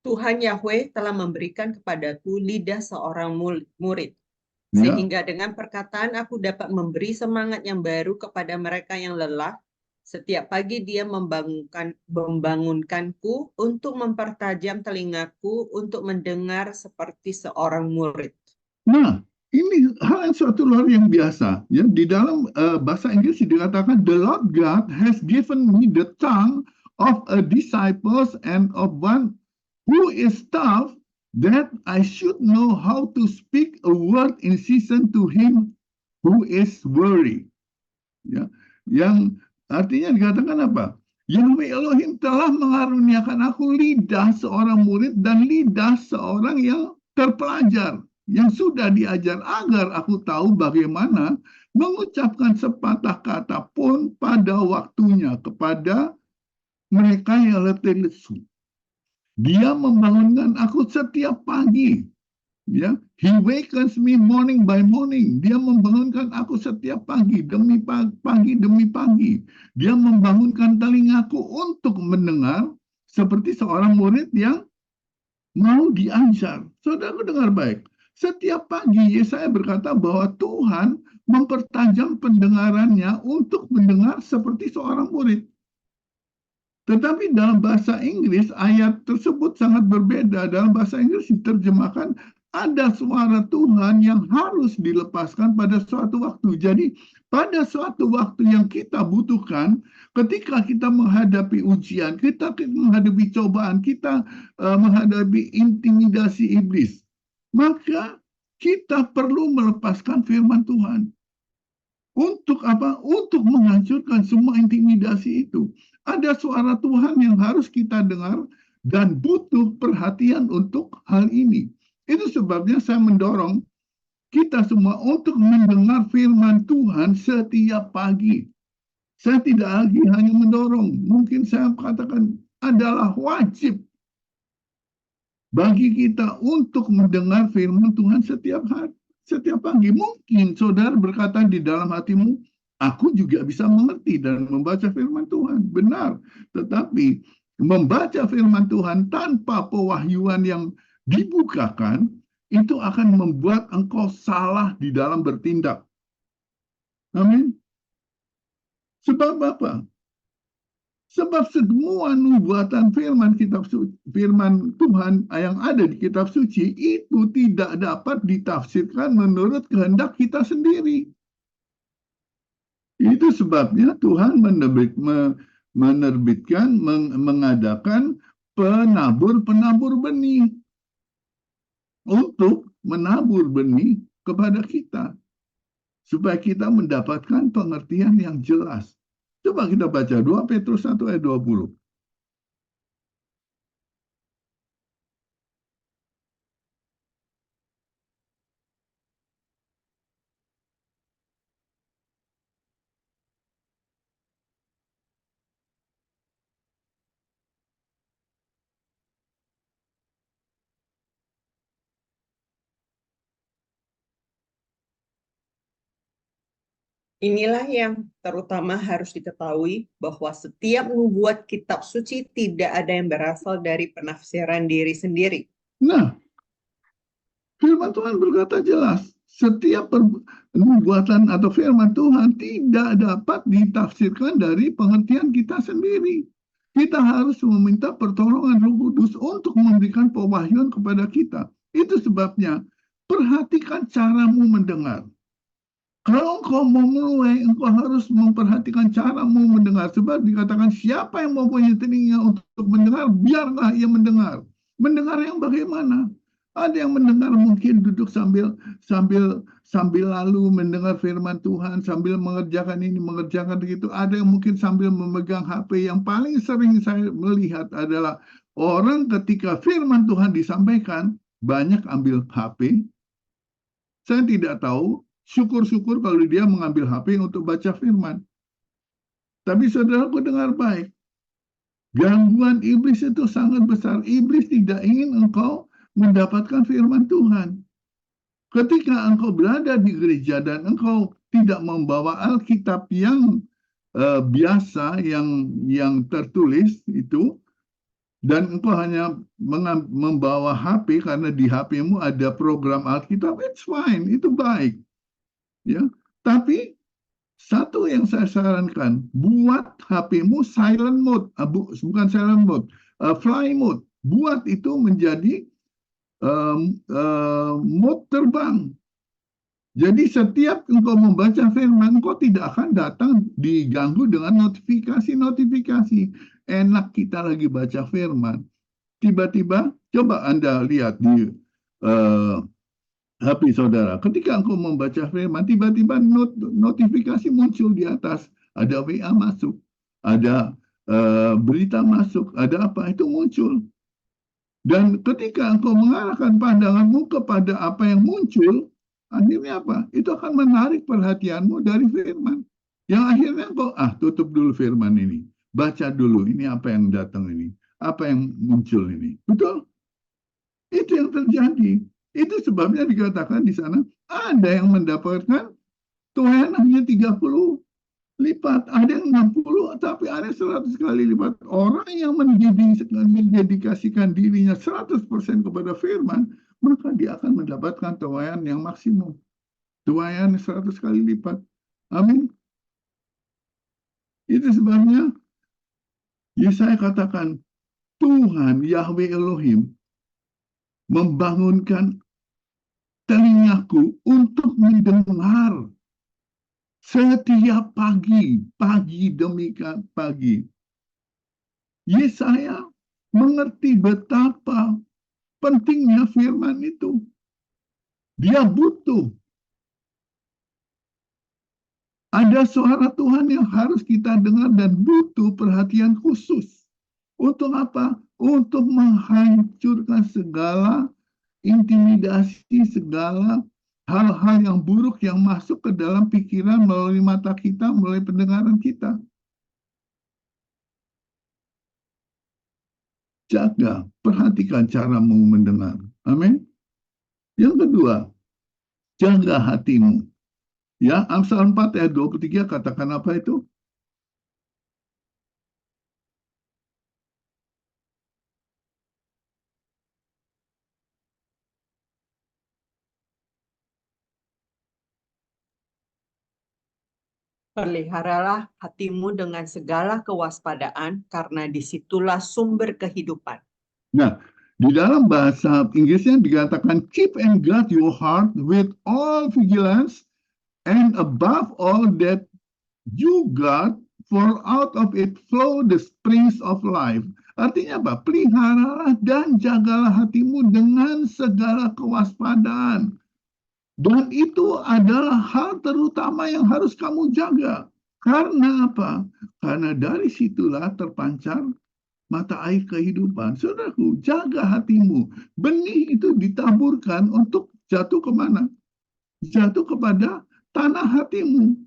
Tuhan Yahweh telah memberikan kepadaku lidah seorang murid, Ya, sehingga dengan perkataan aku dapat memberi semangat yang baru kepada mereka yang lelah. Setiap pagi dia membangunkanku untuk mempertajam telingaku untuk mendengar seperti seorang murid. nah, ini hal yang suatu luar yang biasa. Ya, di dalam bahasa Inggris dikatakan, the Lord God has given me the tongue of a disciples and of one who is tough, that I should know how to speak a word in season to him who is weary. Ya, yang artinya dikatakan apa? Yahweh Elohim telah mengaruniakan aku lidah seorang murid dan lidah seorang yang terpelajar, yang sudah diajar agar aku tahu bagaimana mengucapkan sepatah kata pun pada waktunya kepada mereka yang letih lesu. Dia membangunkan aku setiap pagi. Ya, he wakens me morning by morning. Dia membangunkan aku setiap pagi demi pagi demi pagi. Dia membangunkan telingaku untuk mendengar seperti seorang murid yang mau diajar. Saudara dengar baik. Setiap pagi Yesaya berkata bahwa Tuhan mempertajam pendengarannya untuk mendengar seperti seorang murid. Tetapi dalam bahasa Inggris ayat tersebut sangat berbeda. Dalam bahasa Inggris diterjemahkan ada suara Tuhan yang harus dilepaskan pada suatu waktu. Jadi pada suatu waktu yang kita butuhkan, ketika kita menghadapi ujian, kita menghadapi cobaan, kita menghadapi intimidasi iblis, maka kita perlu melepaskan firman Tuhan. Untuk apa? Untuk menghancurkan semua intimidasi itu. Ada suara Tuhan yang harus kita dengar dan butuh perhatian untuk hal ini. Itu sebabnya saya mendorong kita semua untuk mendengar firman Tuhan setiap pagi. Saya tidak lagi hanya mendorong, mungkin saya katakan adalah wajib bagi kita untuk mendengar firman Tuhan setiap hari. Setiap pagi. Mungkin saudara berkata di dalam hatimu, aku juga bisa mengerti dan membaca firman Tuhan. Benar. Tetapi membaca firman Tuhan tanpa pewahyuan yang dibukakan, itu akan membuat engkau salah di dalam bertindak. Amin. Sebab apa? Sebab semua nubuatan firman firman Tuhan yang ada di kitab suci itu tidak dapat ditafsirkan menurut kehendak kita sendiri. Itu sebabnya Tuhan mengadakan penabur benih untuk menabur benih kepada kita supaya kita mendapatkan pengertian yang jelas. Coba kita baca 2 Petrus 1 ayat 20. Inilah yang terutama harus diketahui, bahwa setiap nubuat kitab suci tidak ada yang berasal dari penafsiran diri sendiri. Nah, firman Tuhan berkata jelas, setiap nubuatan atau firman Tuhan tidak dapat ditafsirkan dari pengertian kita sendiri. Kita harus meminta pertolongan Roh Kudus untuk memberikan pewahyuan kepada kita. Itu sebabnya perhatikan caramu mendengar. Kalau engkau mau mulai, engkau harus memperhatikan caramu mendengar. Sebab dikatakan siapa yang mempunyai telinga untuk mendengar, biarlah ia mendengar. Mendengar yang bagaimana? Ada yang mendengar mungkin duduk sambil lalu mendengar firman Tuhan, sambil mengerjakan ini, mengerjakan begitu. Ada yang mungkin sambil memegang HP. Yang paling sering saya melihat adalah orang ketika firman Tuhan disampaikan, banyak ambil HP. Saya tidak tahu syukur-syukur kalau dia mengambil HP untuk baca firman. Tapi saudaraku dengar baik, gangguan iblis itu sangat besar. Iblis tidak ingin engkau mendapatkan firman Tuhan. Ketika engkau berada di gereja dan engkau tidak membawa Alkitab yang biasa, yang tertulis itu, dan engkau hanya membawa HP karena di HP-mu ada program Alkitab, it's fine, itu baik. Ya, tapi satu yang saya sarankan, buat HP-mu silent mode, bukan silent mode, fly mode. Buat itu menjadi mode terbang. Jadi setiap engkau membaca firman, engkau tidak akan datang diganggu dengan notifikasi-notifikasi. Enak kita lagi baca firman. Tiba-tiba, coba Anda lihat di HP saudara. Ketika engkau membaca firman, tiba-tiba notifikasi muncul di atas. Ada WA masuk, ada berita masuk, ada apa, itu muncul. Dan ketika engkau mengarahkan pandanganmu kepada apa yang muncul, akhirnya apa? Itu akan menarik perhatianmu dari firman. Yang akhirnya engkau, tutup dulu firman ini. Baca dulu, ini apa yang datang ini. Apa yang muncul ini. Betul? Itu yang terjadi. Itu sebabnya dikatakan di sana, ada yang mendapatkan tuhan hanya 30 lipat. Ada yang 60, tapi ada 100 kali lipat. Orang yang mendedikasikan dirinya 100% kepada firman, maka dia akan mendapatkan tuaian yang maksimum. Tuaian 100 kali lipat. Amin. Itu sebabnya Yesaya katakan, Tuhan Yahweh Elohim membangunkan telingaku untuk mendengar setiap pagi demi pagi. Yesaya mengerti betapa pentingnya firman itu. Dia butuh. Ada suara Tuhan yang harus kita dengar dan butuh perhatian khusus. Untuk apa? Untuk menghancurkan segala intimidasi, segala hal-hal yang buruk yang masuk ke dalam pikiran melalui mata kita, melalui pendengaran kita. Jaga, perhatikan caramu mendengar. Amin. Yang kedua, jaga hatimu. Ya, Amsal 4 ayat 23 katakan apa itu? Peliharalah hatimu dengan segala kewaspadaan, karena disitulah sumber kehidupan. Nah, di dalam bahasa Inggrisnya dikatakan, keep and guard your heart with all vigilance, and above all that you guard, for out of it flow the springs of life. Artinya apa? Peliharalah dan jagalah hatimu dengan segala kewaspadaan. Dan itu adalah hal terutama yang harus kamu jaga. Karena apa? Karena dari situlah terpancar mata air kehidupan. Saudaraku, jaga hatimu. Benih itu ditaburkan untuk jatuh kemana? Jatuh kepada tanah hatimu.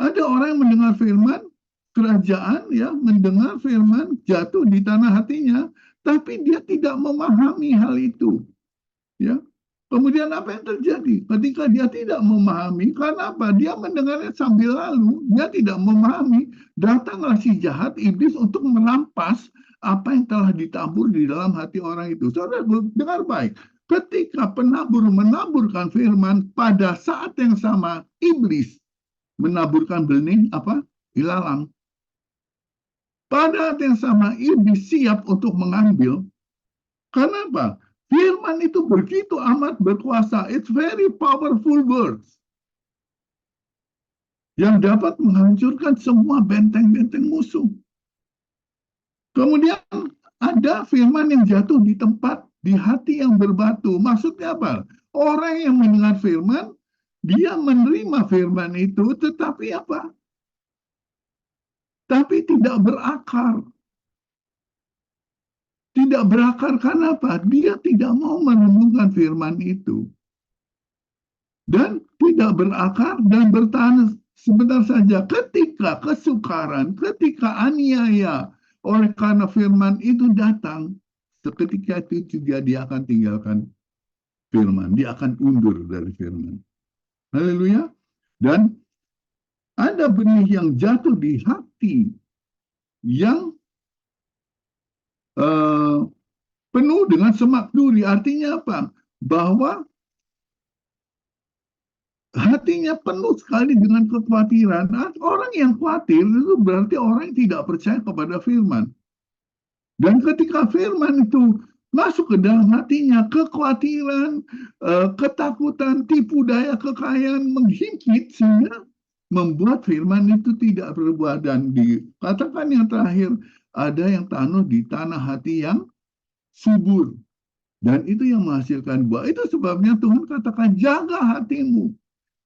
Ada orang yang mendengar firman, kerajaan ya, mendengar firman, jatuh di tanah hatinya, tapi dia tidak memahami hal itu. Ya. Kemudian apa yang terjadi? Ketika dia tidak memahami, karena apa? Dia mendengarnya sambil lalu, dia tidak memahami, datanglah si jahat iblis untuk merampas apa yang telah ditabur di dalam hati orang itu. Saudara, dengar baik. Ketika penabur menaburkan firman, pada saat yang sama, iblis menaburkan benih apa? Ilalang. Pada saat yang sama, iblis siap untuk mengambil. Karena apa? Firman itu begitu amat berkuasa. It's very powerful words. Yang dapat menghancurkan semua benteng-benteng musuh. Kemudian ada firman yang jatuh di tempat, di hati yang berbatu. Maksudnya apa? Orang yang mendengar firman, dia menerima firman itu, tetapi apa? Tapi tidak berakar. Tidak berakar karena apa? Dia tidak mau merenungkan firman itu. dan tidak berakar dan bertahan sebentar saja. Ketika kesukaran, ketika aniaya oleh karena firman itu datang, seketika itu juga dia akan tinggalkan firman. Dia akan undur dari firman. Haleluya. Dan ada benih yang jatuh di hati yang penuh dengan semak duri. Artinya apa? Bahwa hatinya penuh sekali dengan kekhawatiran. Orang yang khawatir itu berarti orang yang tidak percaya kepada firman. Dan ketika firman itu masuk ke dalam hatinya, kekhawatiran, ketakutan, tipu daya, kekayaan menghimpit sehingga membuat firman itu tidak berbuah. Dan dikatakan yang terakhir, ada yang tanah di tanah hati yang subur. Dan itu yang menghasilkan buah. Itu sebabnya Tuhan katakan, jaga hatimu.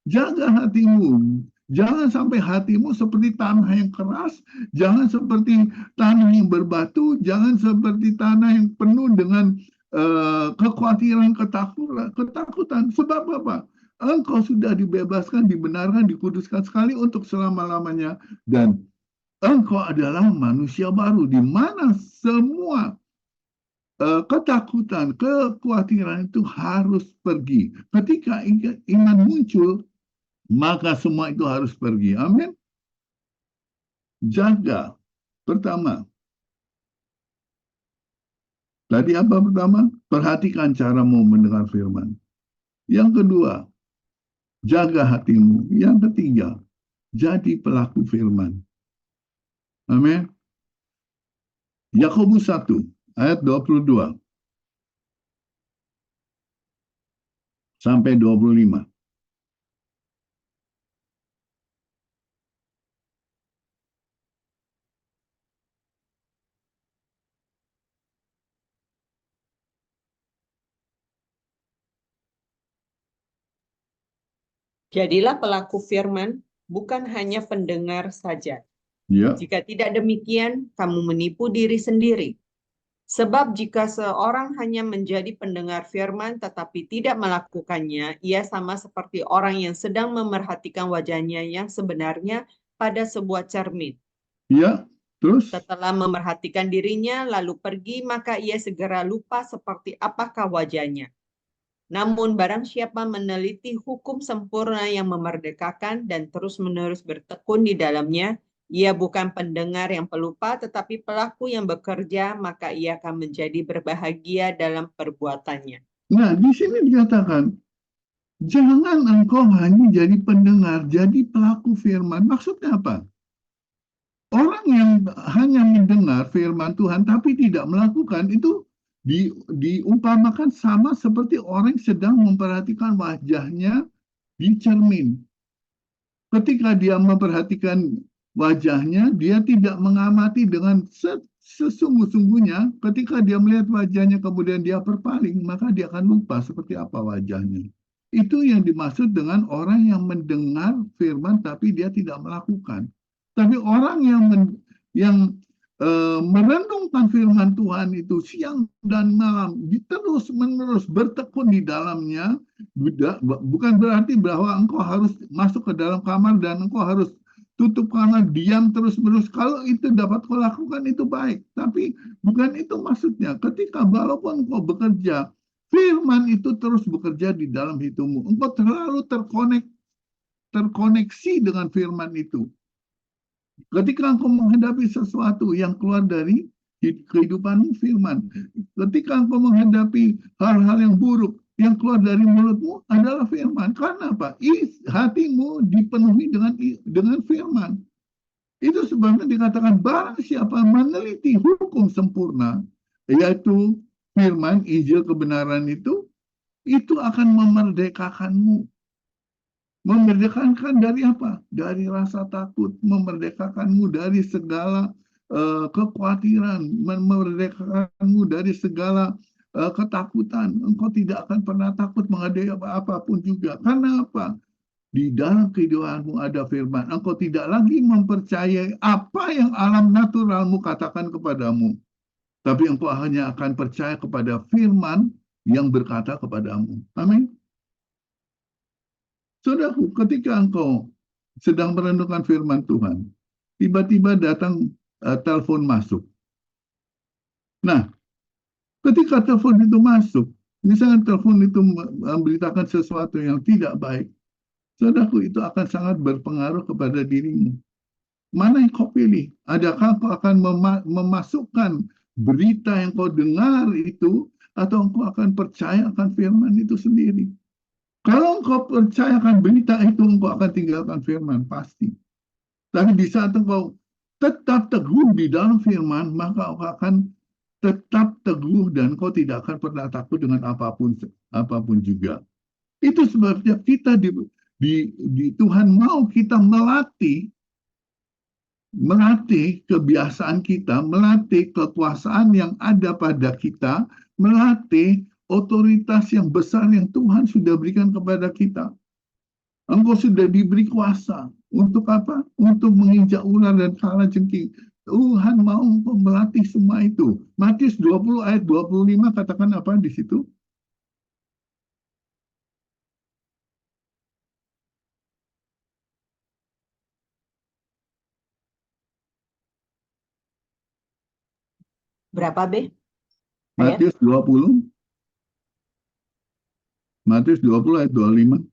Jaga hatimu. Jangan sampai hatimu seperti tanah yang keras. Jangan seperti tanah yang berbatu. Jangan seperti tanah yang penuh dengan kekhawatiran, ketakutan. Sebab apa? Engkau sudah dibebaskan, dibenarkan, dikuduskan sekali untuk selama-lamanya. Dan engkau adalah manusia baru. Di mana semua ketakutan, kekhawatiran itu harus pergi. Ketika iman muncul, maka semua itu harus pergi. Amin. Jaga. Pertama. Tadi apa pertama? Perhatikan caramu mendengar firman. Yang kedua, jaga hatimu. Yang ketiga, jadi pelaku firman. Amin. Yakobus 1 ayat 22 sampai 25. Jadilah pelaku firman, bukan hanya pendengar saja. Ya. Jika tidak demikian, kamu menipu diri sendiri. Sebab jika seorang hanya menjadi pendengar firman tetapi tidak melakukannya, ia sama seperti orang yang sedang memerhatikan wajahnya yang sebenarnya pada sebuah cermin. Ya, terus? Setelah memerhatikan dirinya lalu pergi, maka ia segera lupa seperti apakah wajahnya. Namun barang siapa meneliti hukum sempurna yang memerdekakan dan terus-menerus bertekun di dalamnya, ia bukan pendengar yang pelupa, tetapi pelaku yang bekerja, maka ia akan menjadi berbahagia dalam perbuatannya. Nah, di sini dikatakan, jangan engkau hanya jadi pendengar, jadi pelaku firman. Maksudnya apa? Orang yang hanya mendengar firman Tuhan tapi tidak melakukan itu diumpamakan sama seperti orang yang sedang memperhatikan wajahnya di cermin. Ketika dia memperhatikan wajahnya, dia tidak mengamati dengan sesungguh-sungguhnya. Ketika dia melihat wajahnya kemudian dia berpaling, maka dia akan lupa seperti apa wajahnya. Itu yang dimaksud dengan orang yang mendengar firman tapi dia tidak melakukan. Tapi orang yang merenungkan firman Tuhan itu siang dan malam, terus-menerus bertekun di dalamnya, bukan berarti bahwa engkau harus masuk ke dalam kamar dan engkau harus tutup kamar, diam terus-menerus. Kalau itu dapat kau lakukan, itu baik. Tapi bukan itu maksudnya. Ketika walaupun engkau bekerja, firman itu terus bekerja di dalam hidupmu. Engkau terlalu terkoneksi dengan firman itu. Ketika engkau menghadapi sesuatu yang keluar dari kehidupanmu, firman. Ketika engkau menghadapi hal-hal yang buruk, yang keluar dari mulutmu adalah firman. Karena apa? Hatimu dipenuhi dengan firman. Itu sebabnya dikatakan, barang siapa meneliti hukum sempurna, yaitu firman, Injil kebenaran itu akan memerdekakanmu. Memerdekakan dari apa? Dari rasa takut, memerdekakanmu dari segala kekhawatiran, memerdekakanmu dari segala ketakutan. Engkau tidak akan pernah takut menghadapi apapun juga. Karena apa? Di dalam kehidupanmu ada firman. Engkau tidak lagi mempercayai apa yang alam naturalmu katakan kepadamu. Tapi engkau hanya akan percaya kepada firman yang berkata kepadamu. Amin. Saudaraku, ketika engkau sedang merenungkan firman Tuhan, tiba-tiba datang telepon masuk. Nah, ketika telepon itu masuk, misalnya telepon itu memberitakan sesuatu yang tidak baik, saudaraku, itu akan sangat berpengaruh kepada dirimu. Mana yang kau pilih? Adakah kau akan memasukkan berita yang kau dengar itu, atau engkau akan percaya akan firman itu sendiri? Kalau engkau percayakan berita itu, engkau akan tinggalkan firman, pasti. Tapi di saat engkau tetap teguh di dalam firman, maka engkau akan tetap teguh dan kau tidak akan pernah takut dengan apapun juga. Itu sebabnya kita di Tuhan mau kita melatih kebiasaan kita, melatih kekuasaan yang ada pada kita, melatih otoritas yang besar yang Tuhan sudah berikan kepada kita. Engkau sudah diberi kuasa. Untuk apa? Untuk menginjak ular dan kalajengking. Tuhan mau engkau melatih semua itu. Matius 20 ayat 25 katakan apa di situ? Berapa, B? Matius 20. Matius 20 ayat 25.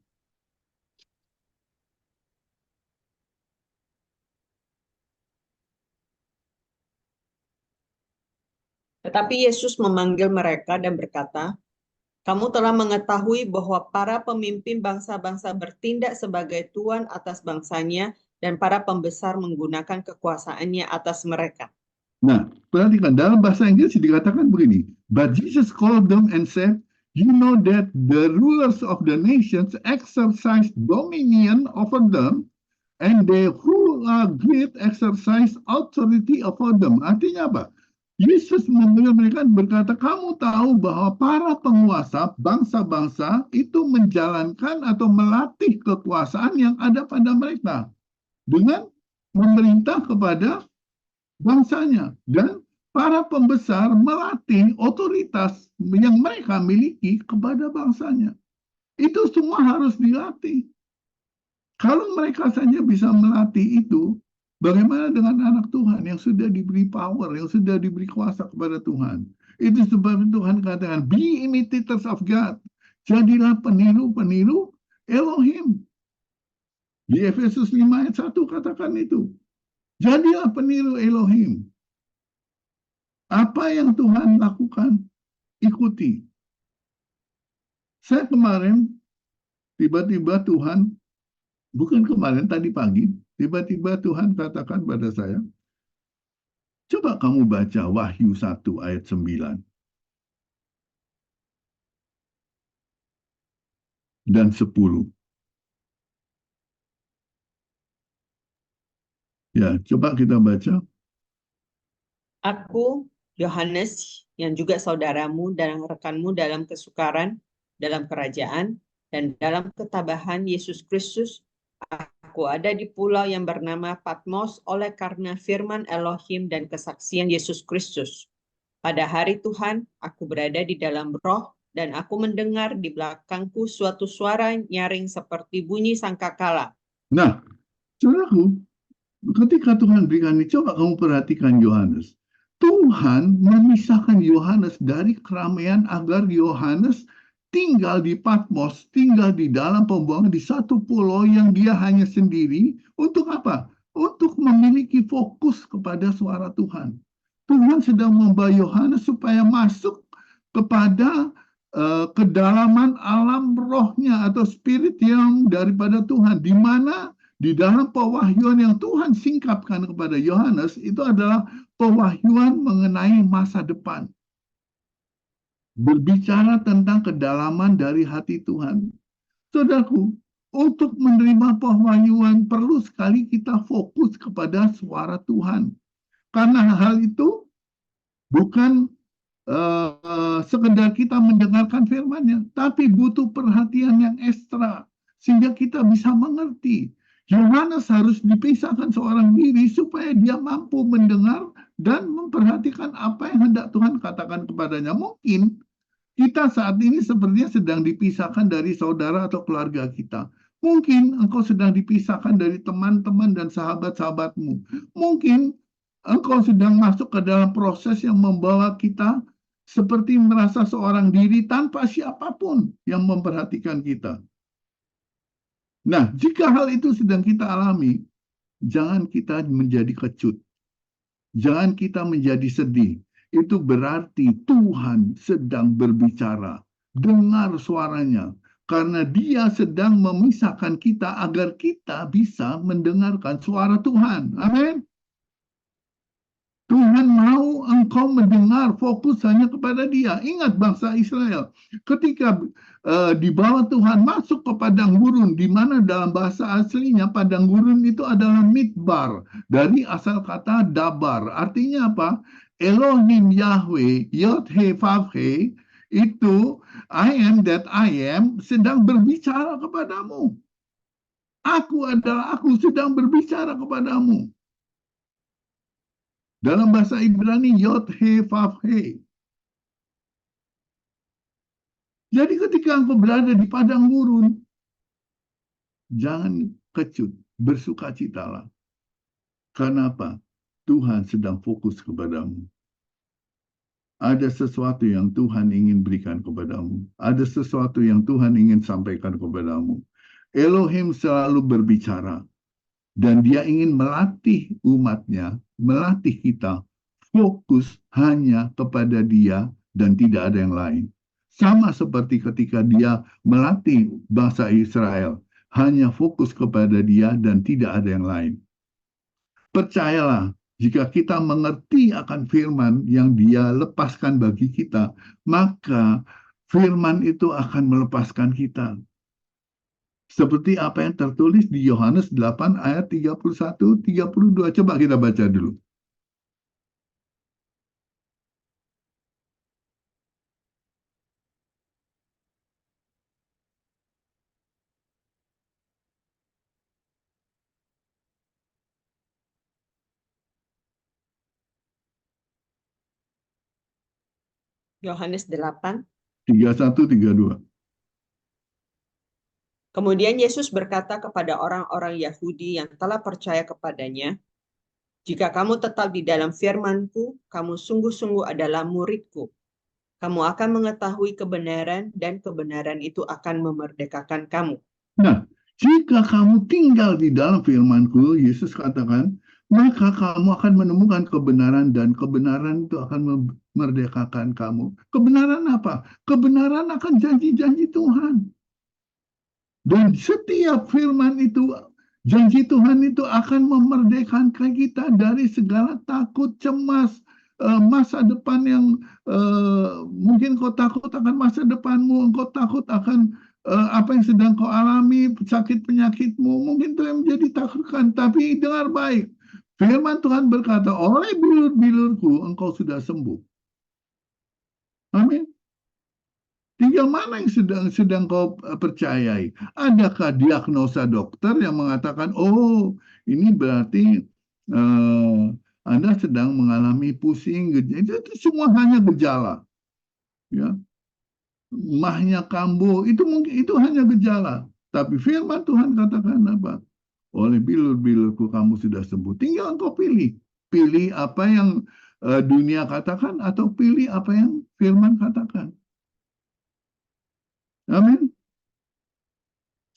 Tetapi Yesus memanggil mereka dan berkata, kamu telah mengetahui bahwa para pemimpin bangsa-bangsa bertindak sebagai tuan atas bangsanya dan para pembesar menggunakan kekuasaannya atas mereka. Nah, perhatikan, dalam bahasa Inggris dikatakan begini, but Jesus called them and said, you know that the rulers of the nations exercise dominion over them, and they who are great exercise authority over them. Artinya apa? Yesus memanggil mereka berkata, kamu tahu bahwa para penguasa bangsa-bangsa itu menjalankan atau melatih kekuasaan yang ada pada mereka dengan memerintah kepada bangsanya, dan para pembesar melatih otoritas yang mereka miliki kepada bangsanya. Itu semua harus dilatih. Kalau mereka saja bisa melatih itu, bagaimana dengan anak Tuhan yang sudah diberi power, yang sudah diberi kuasa kepada Tuhan? Itu sebab Tuhan katakan, be imitators of God. Jadilah peniru-peniru Elohim. Di Efesus 5 ayat 1 katakan itu. Jadilah peniru Elohim. Apa yang Tuhan lakukan, ikuti. Saya kemarin, tiba-tiba Tuhan, bukan kemarin, tadi pagi, tiba-tiba Tuhan katakan pada saya, coba kamu baca Wahyu 1 ayat 9 dan 10. Ya, coba kita baca. Aku, Yohanes, yang juga saudaramu dan rekanmu dalam kesukaran, dalam kerajaan, dan dalam ketabahan Yesus Kristus, aku ada di pulau yang bernama Patmos oleh karena firman Elohim dan kesaksian Yesus Kristus. Pada hari Tuhan, aku berada di dalam roh, dan aku mendengar di belakangku suatu suara nyaring seperti bunyi sangkakala. Nah, saudaraku, ketika Tuhan berikan ini, coba kamu perhatikan Yohanes. Tuhan memisahkan Yohanes dari keramaian agar Yohanes tinggal di Patmos, tinggal di dalam pembuangan di satu pulau yang dia hanya sendiri. Untuk apa? Untuk memiliki fokus kepada suara Tuhan. Tuhan sedang membawa Yohanes supaya masuk kepada kedalaman alam rohnya atau spirit yang daripada Tuhan, di mana di dalam pewahyuan yang Tuhan singkapkan kepada Yohanes itu adalah pewahyuan mengenai masa depan. Berbicara tentang kedalaman dari hati Tuhan. Saudaraku, untuk menerima pewahyuan perlu sekali kita fokus kepada suara Tuhan. Karena hal itu bukan sekedar kita mendengarkan firman-Nya, tapi butuh perhatian yang ekstra sehingga kita bisa mengerti. Yohanes harus dipisahkan seorang diri supaya dia mampu mendengar dan memperhatikan apa yang hendak Tuhan katakan kepadanya. Mungkin kita saat ini sepertinya sedang dipisahkan dari saudara atau keluarga kita. Mungkin engkau sedang dipisahkan dari teman-teman dan sahabat-sahabatmu. Mungkin engkau sedang masuk ke dalam proses yang membawa kita seperti merasa seorang diri tanpa siapapun yang memperhatikan kita. Nah, jika hal itu sedang kita alami, jangan kita menjadi kecut. Jangan kita menjadi sedih. Itu berarti Tuhan sedang berbicara. Dengar suaranya. Karena dia sedang memisahkan kita agar kita bisa mendengarkan suara Tuhan. Amin. Tuhan mau engkau mendengar, fokus hanya kepada dia. Ingat bangsa Israel, ketika dibawa Tuhan masuk ke padang gurun, di mana dalam bahasa aslinya padang gurun itu adalah midbar, dari asal kata dabar. Artinya apa? Elohim Yahweh, Yod-He Vav-He, itu I am that I am sedang berbicara kepadamu. Aku adalah aku sedang berbicara kepadamu. Dalam bahasa Ibrani, Yod-He Vav-He. Jadi ketika engkau berada di padang gurun, jangan kecut, bersukacitalah. Karena apa? Tuhan sedang fokus kepadamu. Ada sesuatu yang Tuhan ingin berikan kepadamu. Ada sesuatu yang Tuhan ingin sampaikan kepadamu. Elohim selalu berbicara. Dan dia ingin melatih umatnya, melatih kita, fokus hanya kepada dia dan tidak ada yang lain. Sama seperti ketika dia melatih bangsa Israel, hanya fokus kepada dia dan tidak ada yang lain. Percayalah, jika kita mengerti akan firman yang dia lepaskan bagi kita, maka firman itu akan melepaskan kita. Seperti apa yang tertulis di Yohanes 8 ayat 31-32. Coba kita baca dulu. Yohanes 8. 31-32. Kemudian Yesus berkata kepada orang-orang Yahudi yang telah percaya kepadanya, "Jika kamu tetap di dalam firman-Ku, kamu sungguh-sungguh adalah murid-Ku. Kamu akan mengetahui kebenaran dan kebenaran itu akan memerdekakan kamu." Nah, jika kamu tinggal di dalam firman-Ku, Yesus katakan, maka kamu akan menemukan kebenaran dan kebenaran itu akan memerdekakan kamu. Kebenaran apa? Kebenaran akan janji-janji Tuhan. Dan setiap firman itu, janji Tuhan itu akan memerdekakan kita dari segala takut, cemas, masa depan yang mungkin kau takut akan masa depanmu, engkau takut akan apa yang sedang kau alami, sakit penyakitmu, mungkin itu yang menjadi takutkan. Tapi dengar baik, firman Tuhan berkata, oleh bilur-bilurku engkau sudah sembuh. Amin. Tinggal mana yang sedang kau percayai? Adakah diagnosa dokter yang mengatakan, oh ini berarti Anda sedang mengalami pusing, itu semua hanya gejala. Ya, mahnya kambuh, itu mungkin itu hanya gejala. Tapi firman Tuhan katakan apa? Oleh bilur-bilurku kamu sudah sembuh. Tinggal engkau pilih. Pilih apa yang dunia katakan atau pilih apa yang firman katakan. Amin.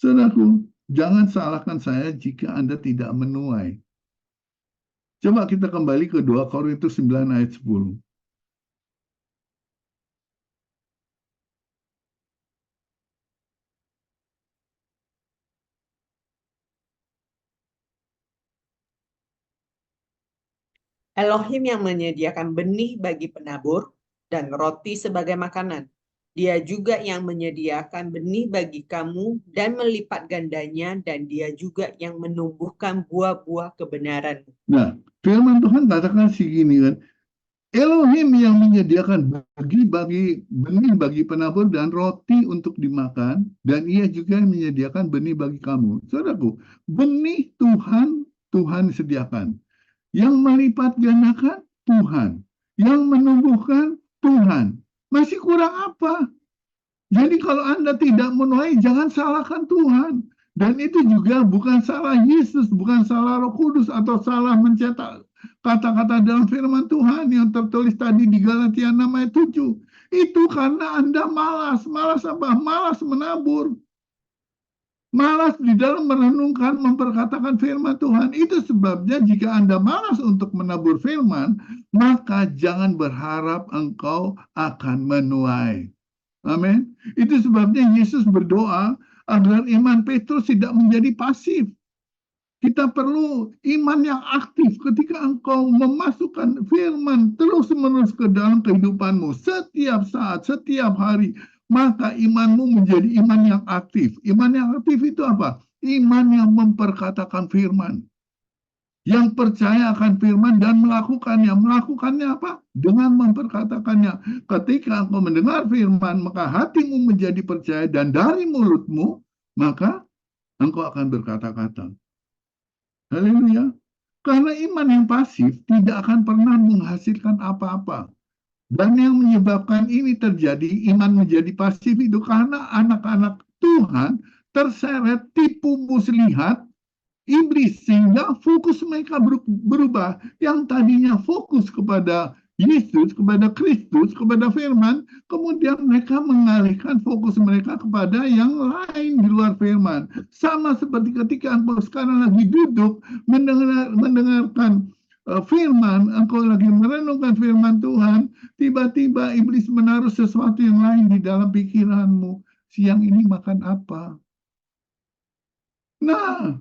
Saudaraku, jangan salahkan saya jika Anda tidak menuai. Coba kita kembali ke 2 Korintus 9 ayat 10. Elohim yang menyediakan benih bagi penabur dan roti sebagai makanan. Dia juga yang menyediakan benih bagi kamu dan melipat gandanya, dan dia juga yang menumbuhkan buah-buah kebenaran. Nah, firman Tuhan katakan segini kan, Elohim yang menyediakan bagi benih bagi penabur dan roti untuk dimakan, dan ia juga yang menyediakan benih bagi kamu. Saudaraku, benih Tuhan sediakan. Yang melipat gandakan Tuhan. Yang menumbuhkan Tuhan. Masih kurang apa? Jadi kalau Anda tidak menuai, jangan salahkan Tuhan. Dan itu juga bukan salah Yesus, bukan salah Roh Kudus, atau salah mencetak kata-kata dalam firman Tuhan yang tertulis tadi di Galatia 6 ayat 7. Itu karena Anda malas. Malas apa? Malas menabur. Malas di dalam merenungkan, memperkatakan firman Tuhan. Itu sebabnya jika Anda malas untuk menabur firman, maka jangan berharap engkau akan menuai. Amin. Itu sebabnya Yesus berdoa agar iman Petrus tidak menjadi pasif. Kita perlu iman yang aktif ketika engkau memasukkan firman terus-menerus ke dalam kehidupanmu setiap saat, setiap hari. Maka imanmu menjadi iman yang aktif. Iman yang aktif itu apa? Iman yang memperkatakan firman. Yang percaya akan firman dan melakukannya. Melakukannya apa? Dengan memperkatakannya. Ketika engkau mendengar firman, maka hatimu menjadi percaya, dan dari mulutmu, maka engkau akan berkata-kata. Haleluya. Karena iman yang pasif tidak akan pernah menghasilkan apa-apa. Dan yang menyebabkan ini terjadi, iman menjadi pasif itu karena anak-anak Tuhan terseret tipu muslihat iblis, sehingga fokus mereka berubah. Yang tadinya fokus kepada Yesus, kepada Kristus, kepada firman, kemudian mereka mengalihkan fokus mereka kepada yang lain di luar firman. Sama seperti ketika engkau sekarang lagi duduk mendengarkan firman, engkau lagi merenungkan firman Tuhan, tiba-tiba iblis menaruh sesuatu yang lain di dalam pikiranmu. Siang ini makan apa? Nah,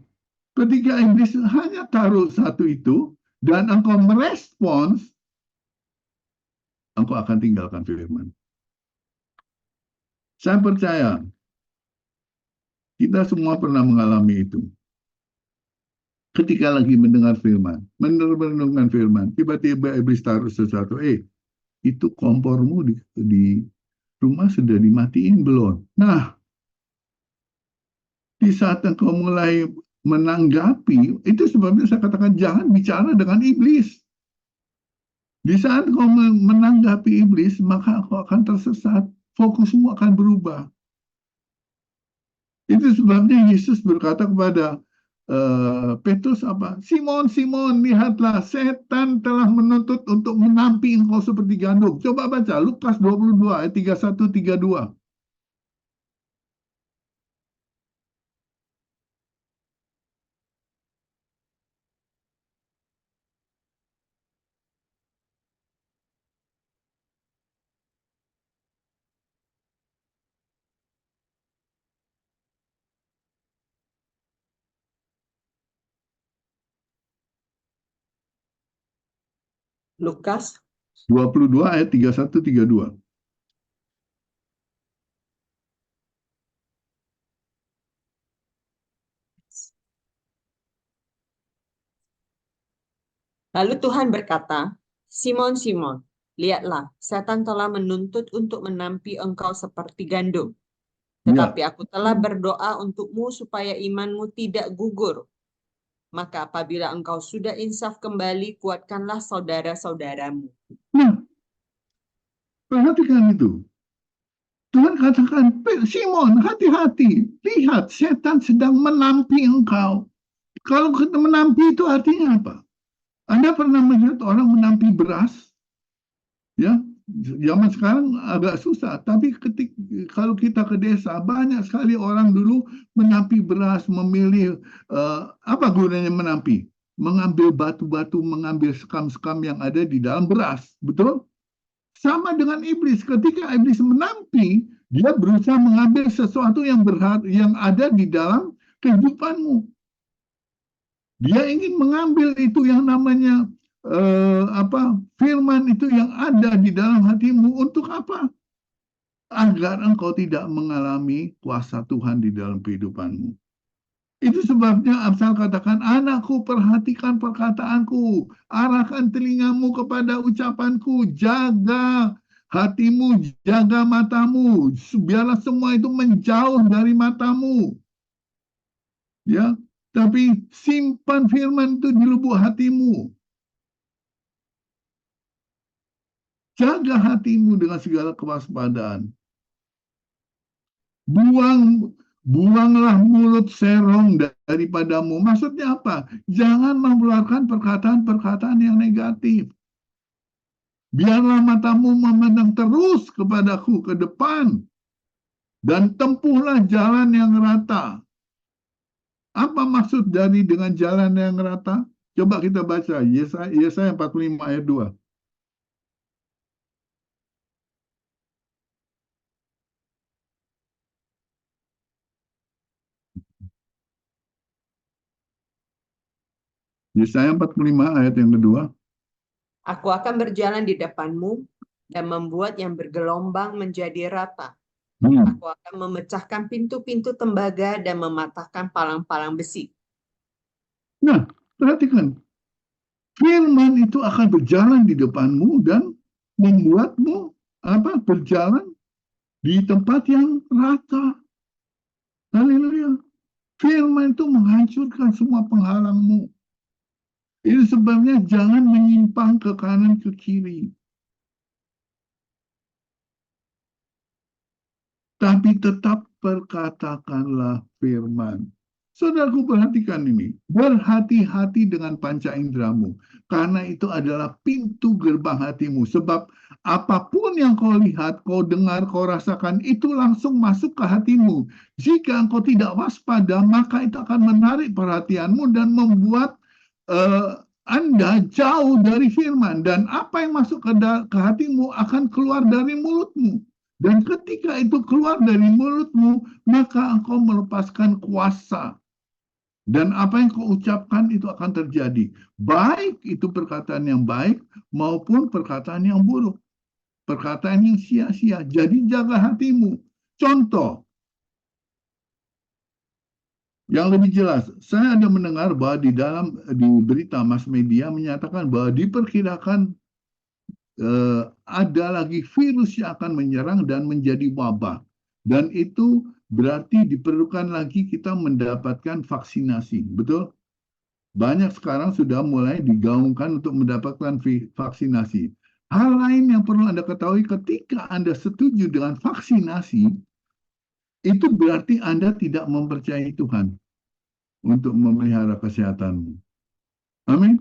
ketika iblis hanya taruh satu itu, dan engkau merespons, engkau akan tinggalkan firman. Saya percaya, kita semua pernah mengalami itu. Ketika lagi mendengar firman, merenungkan firman, tiba-tiba iblis taruh sesuatu, itu kompormu di rumah sudah dimatiin belum? Nah, di saat engkau mulai menanggapi, itu sebabnya saya katakan jangan bicara dengan iblis. Di saat kau menanggapi iblis, maka kau akan tersesat. Fokusmu akan berubah. Itu sebabnya Yesus berkata kepada Petrus apa? Simon, Simon, lihatlah, setan telah menuntut untuk menampi engkau seperti gandum. Coba baca Lukas 22 ayat 31-32. Lukas 22 ayat 31-32. Lalu Tuhan berkata, Simon, Simon, lihatlah, setan telah menuntut untuk menampi engkau seperti gandum. Tetapi aku telah berdoa untukmu supaya imanmu tidak gugur. Maka apabila engkau sudah insaf kembali, kuatkanlah saudara-saudaramu. Nah, perhatikan itu. Tuhan katakan, Simon, hati-hati. Lihat, setan sedang menampi engkau. Kalau kita menampi itu artinya apa? Anda pernah melihat orang menampi beras? Ya, zaman sekarang agak susah. Tapi kalau kita ke desa, banyak sekali orang dulu menampi beras, memilih apa gunanya menampi? Mengambil batu-batu, mengambil sekam-sekam yang ada di dalam beras. Betul? Sama dengan iblis. Ketika iblis menampi, dia berusaha mengambil sesuatu yang ada di dalam kehidupanmu. Dia ingin mengambil itu yang namanya firman itu yang ada di dalam hatimu. Untuk apa? Agar engkau tidak mengalami kuasa Tuhan di dalam kehidupanmu. Itu sebabnya Amsal katakan, anakku perhatikan perkataanku, arahkan telingamu kepada ucapanku, jaga hatimu, jaga matamu, biarlah semua itu menjauh dari matamu. Ya, tapi simpan firman itu di lubuk hatimu. Jaga hatimu dengan segala kewaspadaan. Buang buanglah mulut serong daripadamu. Maksudnya apa? Jangan mengeluarkan perkataan-perkataan yang negatif. Biarlah matamu memandang terus kepadaku ke depan dan tempuhlah jalan yang rata. Apa maksud dari dengan jalan yang rata? Coba kita baca Yesaya 45 ayat 2. Yesaya 45 ayat yang kedua. Aku akan berjalan di depanmu dan membuat yang bergelombang menjadi rata. Aku akan memecahkan pintu-pintu tembaga dan mematahkan palang-palang besi. Nah, perhatikan. Firman itu akan berjalan di depanmu dan membuatmu berjalan di tempat yang rata. Haleluya. Firman itu menghancurkan semua penghalangmu. Ini sebabnya jangan menyimpang ke kanan ke kiri. Tapi tetap perkatakanlah firman. Saudaraku, perhatikan ini. Berhati-hati dengan panca indramu, karena itu adalah pintu gerbang hatimu. Sebab apapun yang kau lihat, kau dengar, kau rasakan, itu langsung masuk ke hatimu. Jika engkau tidak waspada, maka itu akan menarik perhatianmu dan membuat Anda jauh dari firman. Dan apa yang masuk ke hatimu akan keluar dari mulutmu. Dan ketika itu keluar dari mulutmu, maka engkau melepaskan kuasa. Dan apa yang kau ucapkan itu akan terjadi. Baik itu perkataan yang baik maupun perkataan yang buruk. Perkataan yang sia-sia. Jadi jaga hatimu. Contoh. Yang lebih jelas, saya ada mendengar bahwa di berita mass media menyatakan bahwa diperkirakan ada lagi virus yang akan menyerang dan menjadi wabah. Dan itu berarti diperlukan lagi kita mendapatkan vaksinasi. Betul? Banyak sekarang sudah mulai digaungkan untuk mendapatkan vaksinasi. Hal lain yang perlu Anda ketahui, ketika Anda setuju dengan vaksinasi, itu berarti Anda tidak mempercayai Tuhan untuk memelihara kesehatanmu. Amin.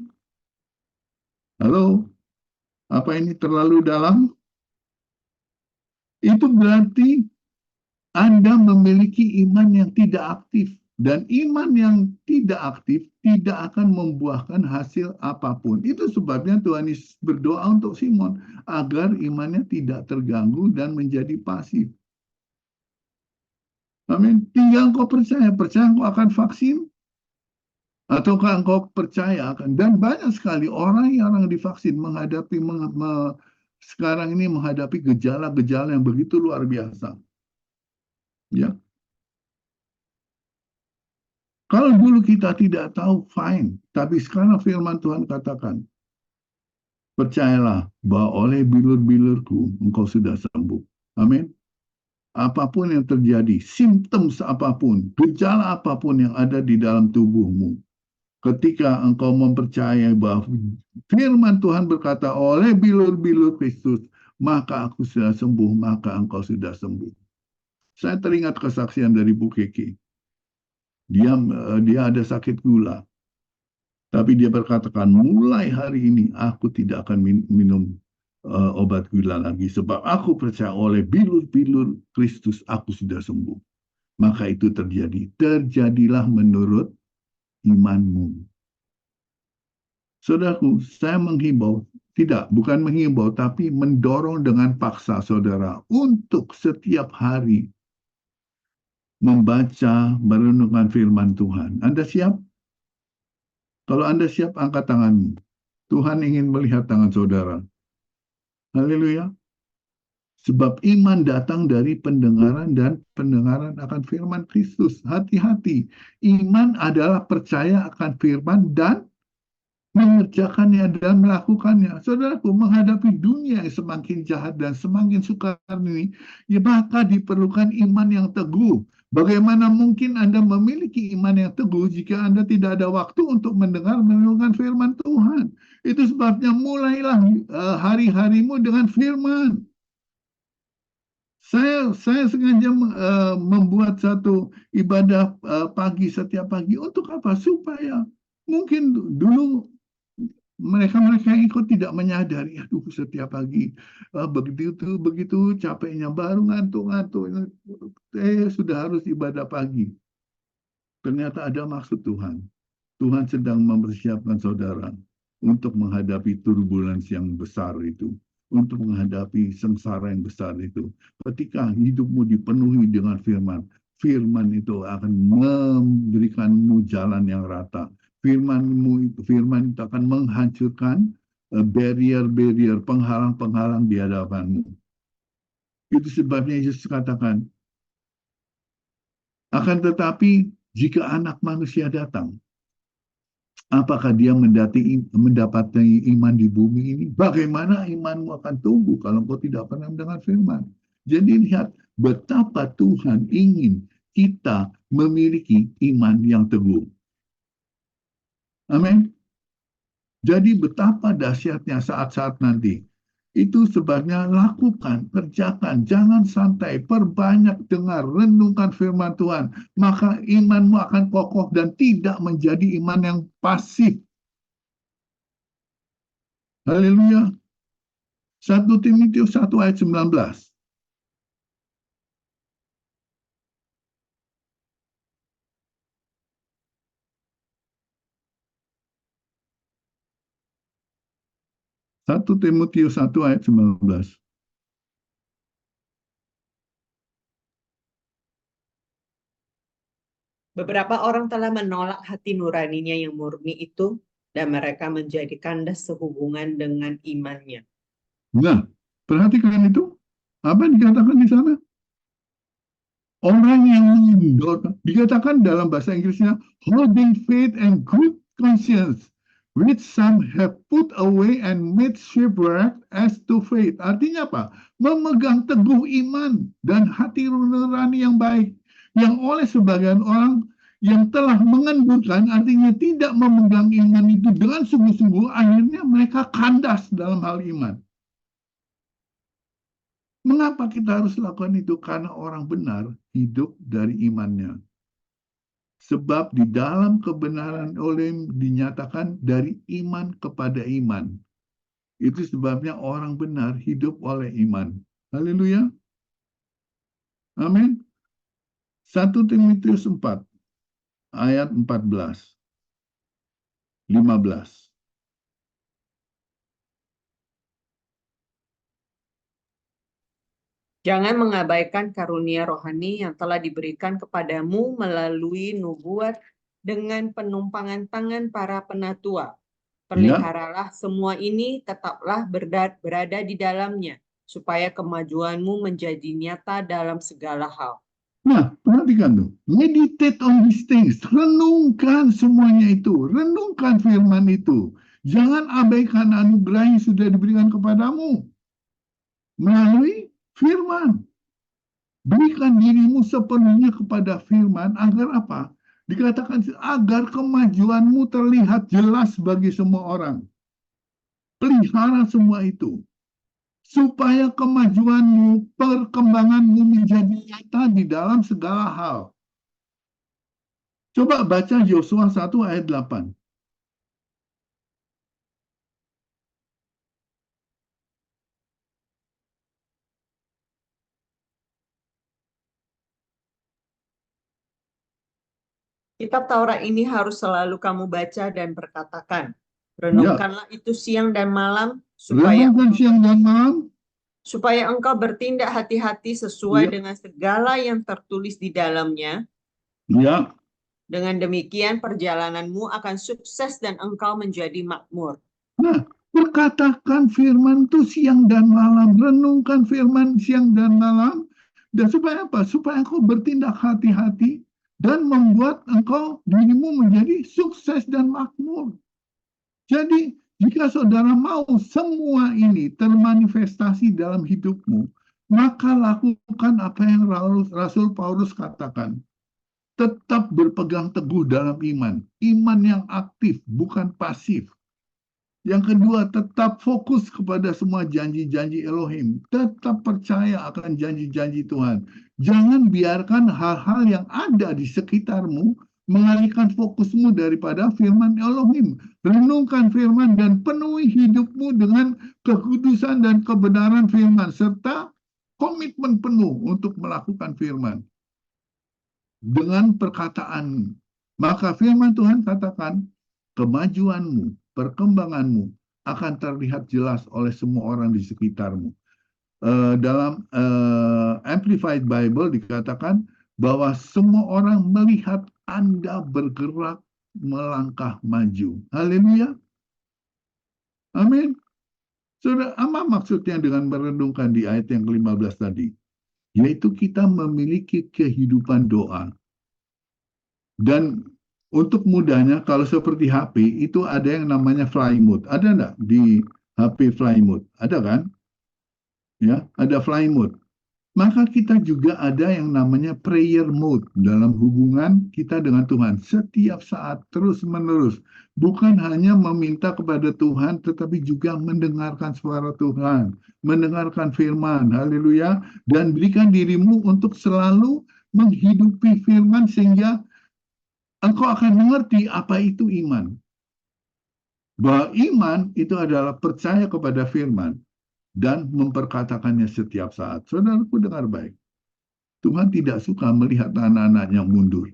Halo? Apa ini terlalu dalam? Itu berarti Anda memiliki iman yang tidak aktif. Dan iman yang tidak aktif tidak akan membuahkan hasil apapun. Itu sebabnya Tuhan Yesus berdoa untuk Simon agar imannya tidak terganggu dan menjadi pasif. Amin. Tinggal engkau percaya engkau akan vaksin, ataukah engkau percaya akan. Dan banyak sekali orang yang divaksin menghadapi sekarang ini menghadapi gejala-gejala yang begitu luar biasa. Ya. Kalau dulu kita tidak tahu, fine. Tapi sekarang firman Tuhan katakan, percayalah bahwa oleh bilur-bilurku engkau sudah sembuh. Amin. Apapun yang terjadi, simptom apapun, gejala apapun yang ada di dalam tubuhmu, ketika engkau mempercayai bahwa firman Tuhan berkata, oleh bilur-bilur Kristus, maka aku sudah sembuh, maka engkau sudah sembuh. Saya teringat kesaksian dari Bu Kiki. Dia ada sakit gula. Tapi dia berkatakan, mulai hari ini aku tidak akan minum obat gula lagi. Sebab aku percaya oleh bilur-bilur Kristus aku sudah sembuh. Maka itu terjadi. Terjadilah menurut imanmu. Saudaraku, saya menghimbau, bukan menghimbau, tapi mendorong dengan paksa saudara untuk setiap hari membaca, merenungkan firman Tuhan. Anda siap? Kalau Anda siap, angkat tanganmu. Tuhan ingin melihat tangan saudara. Haleluya. Sebab iman datang dari pendengaran dan pendengaran akan firman Kristus. Hati-hati. Iman adalah percaya akan firman dan mengerjakannya dan melakukannya. Saudaraku, menghadapi dunia yang semakin jahat dan semakin sukar ini, ya maka diperlukan iman yang teguh. Bagaimana mungkin Anda memiliki iman yang teguh jika Anda tidak ada waktu untuk mendengar merenungkan firman Tuhan? Itu sebabnya mulailah hari-harimu dengan firman. Saya sengaja membuat satu ibadah pagi setiap pagi untuk apa? Supaya mungkin dulu mereka yang ikut tidak menyadari, aduh setiap pagi begitu capeknya baru ngantuk-ngantuk, sudah harus ibadah pagi. Ternyata ada maksud Tuhan. Tuhan sedang mempersiapkan saudara untuk menghadapi turbulensi yang besar itu, untuk menghadapi sengsara yang besar itu. Ketika hidupmu dipenuhi dengan firman, firman itu akan memberikanmu jalan yang rata. Firman itu akan menghancurkan barrier-barrier, penghalang-penghalang di hadapanmu. Itu sebabnya Yesus katakan, akan tetapi jika anak manusia datang, apakah dia mendapatkan iman di bumi ini? Bagaimana imanmu akan tumbuh kalau kau tidak pernah mendengar firman? Jadi lihat betapa Tuhan ingin kita memiliki iman yang teguh. Amin. Jadi betapa dahsyatnya saat-saat nanti. Itu sebabnya lakukan, kerjakan, jangan santai, perbanyak dengar, renungkan firman Tuhan. Maka imanmu akan kokoh dan tidak menjadi iman yang pasif. Haleluya. 1 Timotius 1 ayat 19. Satu Timotius 1 ayat 19. Beberapa orang telah menolak hati nuraninya yang murni itu, dan mereka menjadi kandas sehubungan dengan imannya. Nah, perhatikan itu. Apa yang dikatakan di sana? Orang yang mendorong, dikatakan dalam bahasa Inggrisnya, holding faith and good conscience, which some have put away and made shipwreck as to faith. Artinya apa? Memegang teguh iman dan hati nurani yang baik, yang oleh sebagian orang yang telah mengendurkan, artinya tidak memegang iman itu dengan sungguh-sungguh, akhirnya mereka kandas dalam hal iman. Mengapa kita harus lakukan itu? Karena orang benar hidup dari imannya. Sebab di dalam kebenaran oleh dinyatakan dari iman kepada iman. Itu sebabnya orang benar hidup oleh iman. Haleluya. Amin. 1 Timotius 4 ayat 14. 15. Jangan mengabaikan karunia rohani yang telah diberikan kepadamu melalui nubuat dengan penumpangan tangan para penatua. Peliharalah semua ini, tetaplah berada di dalamnya, supaya kemajuanmu menjadi nyata dalam segala hal. Nah, perhatikan tuh. Meditate on these things. Renungkan semuanya itu. Renungkan firman itu. Jangan abaikan anugerah yang sudah diberikan kepadamu melalui firman. Berikan dirimu sepenuhnya kepada firman agar apa? Dikatakan agar kemajuanmu terlihat jelas bagi semua orang. Pelihara semua itu. Supaya kemajuanmu, perkembanganmu menjadi nyata di dalam segala hal. Coba baca Yosua 1 ayat 8. Kitab Taurat ini harus selalu kamu baca dan perkatakan. Renungkanlah itu siang dan malam, supaya engkau bertindak hati-hati sesuai dengan segala yang tertulis di dalamnya. Ya. Dengan demikian perjalananmu akan sukses dan engkau menjadi makmur. Nah, perkatakan firman itu siang dan malam. Renungkan firman siang dan malam. Dan supaya apa? Supaya engkau bertindak hati-hati dan membuat engkau dirimu menjadi sukses dan makmur. Jadi, jika saudara mau semua ini termanifestasi dalam hidupmu, maka lakukan apa yang Rasul Paulus katakan. Tetap berpegang teguh dalam iman. Iman yang aktif, bukan pasif. Yang kedua, tetap fokus kepada semua janji-janji Elohim. Tetap percaya akan janji-janji Tuhan. Jangan biarkan hal-hal yang ada di sekitarmu mengalihkan fokusmu daripada firman Elohim. Renungkan firman dan penuhi hidupmu dengan kekudusan dan kebenaran firman, serta komitmen penuh untuk melakukan firman dengan perkataanmu. Maka firman Tuhan katakan, kemajuanmu, perkembanganmu akan terlihat jelas oleh semua orang di sekitarmu. Dalam Amplified Bible dikatakan bahwa semua orang melihat Anda bergerak melangkah maju. Haleluya. Amin. Saudara, apa maksudnya dengan merenungkan di ayat yang ke-15 tadi? Yaitu kita memiliki kehidupan doa. Dan untuk mudahnya, kalau seperti HP, itu ada yang namanya fly mode. Ada enggak di HP fly mode? Ada kan? Ya, ada fly mode. Maka kita juga ada yang namanya prayer mode dalam hubungan kita dengan Tuhan. Setiap saat, terus-menerus. Bukan hanya meminta kepada Tuhan, tetapi juga mendengarkan suara Tuhan. Mendengarkan firman. Haleluya. Dan berikan dirimu untuk selalu menghidupi firman sehingga engkau akan mengerti apa itu iman. Bahwa iman itu adalah percaya kepada firman dan memperkatakannya setiap saat. Saudaraku dengar baik. Tuhan tidak suka melihat anak-anaknya mundur.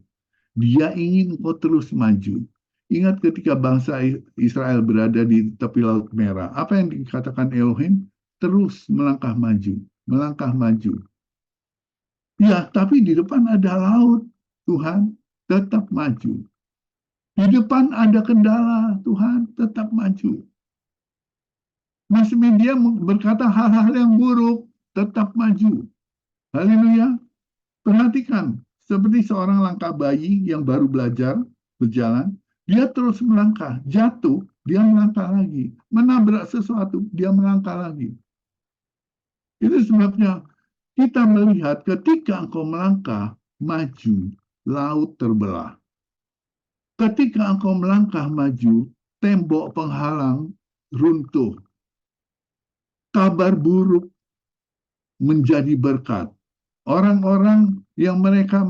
Dia ingin engkau terus maju. Ingat ketika bangsa Israel berada di tepi Laut Merah. Apa yang dikatakan Elohim? Terus melangkah maju. Melangkah maju. Ya, tapi di depan ada laut. Tuhan, tetap maju. Di depan ada kendala, Tuhan, tetap maju. Mass media berkata hal-hal yang buruk, tetap maju. Haleluya. Perhatikan, seperti seorang langkah bayi yang baru belajar berjalan, dia terus melangkah, jatuh, dia melangkah lagi. Menabrak sesuatu, dia melangkah lagi. Itu sebabnya kita melihat ketika engkau melangkah, maju, laut terbelah. Ketika engkau melangkah maju, tembok penghalang runtuh. Kabar buruk menjadi berkat. Orang-orang yang mereka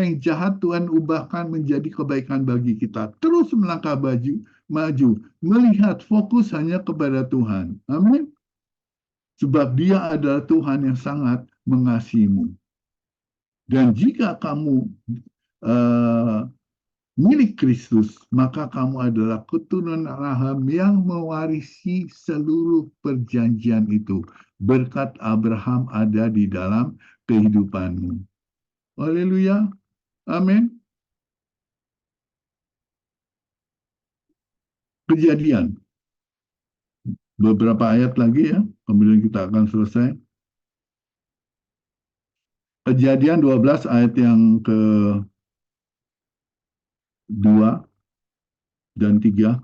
yang jahat Tuhan ubahkan menjadi kebaikan bagi kita. Terus melangkah maju, melihat fokus hanya kepada Tuhan. Amin. Sebab Dia adalah Tuhan yang sangat mengasihimu. Dan jika kamu milik Kristus, maka kamu adalah keturunan Abraham yang mewarisi seluruh perjanjian itu. Berkat Abraham ada di dalam kehidupanmu. Haleluya. Amin. Kejadian. Beberapa ayat lagi ya, kemudian kita akan selesai. Kejadian 12 ayat yang ke-2 dan 3.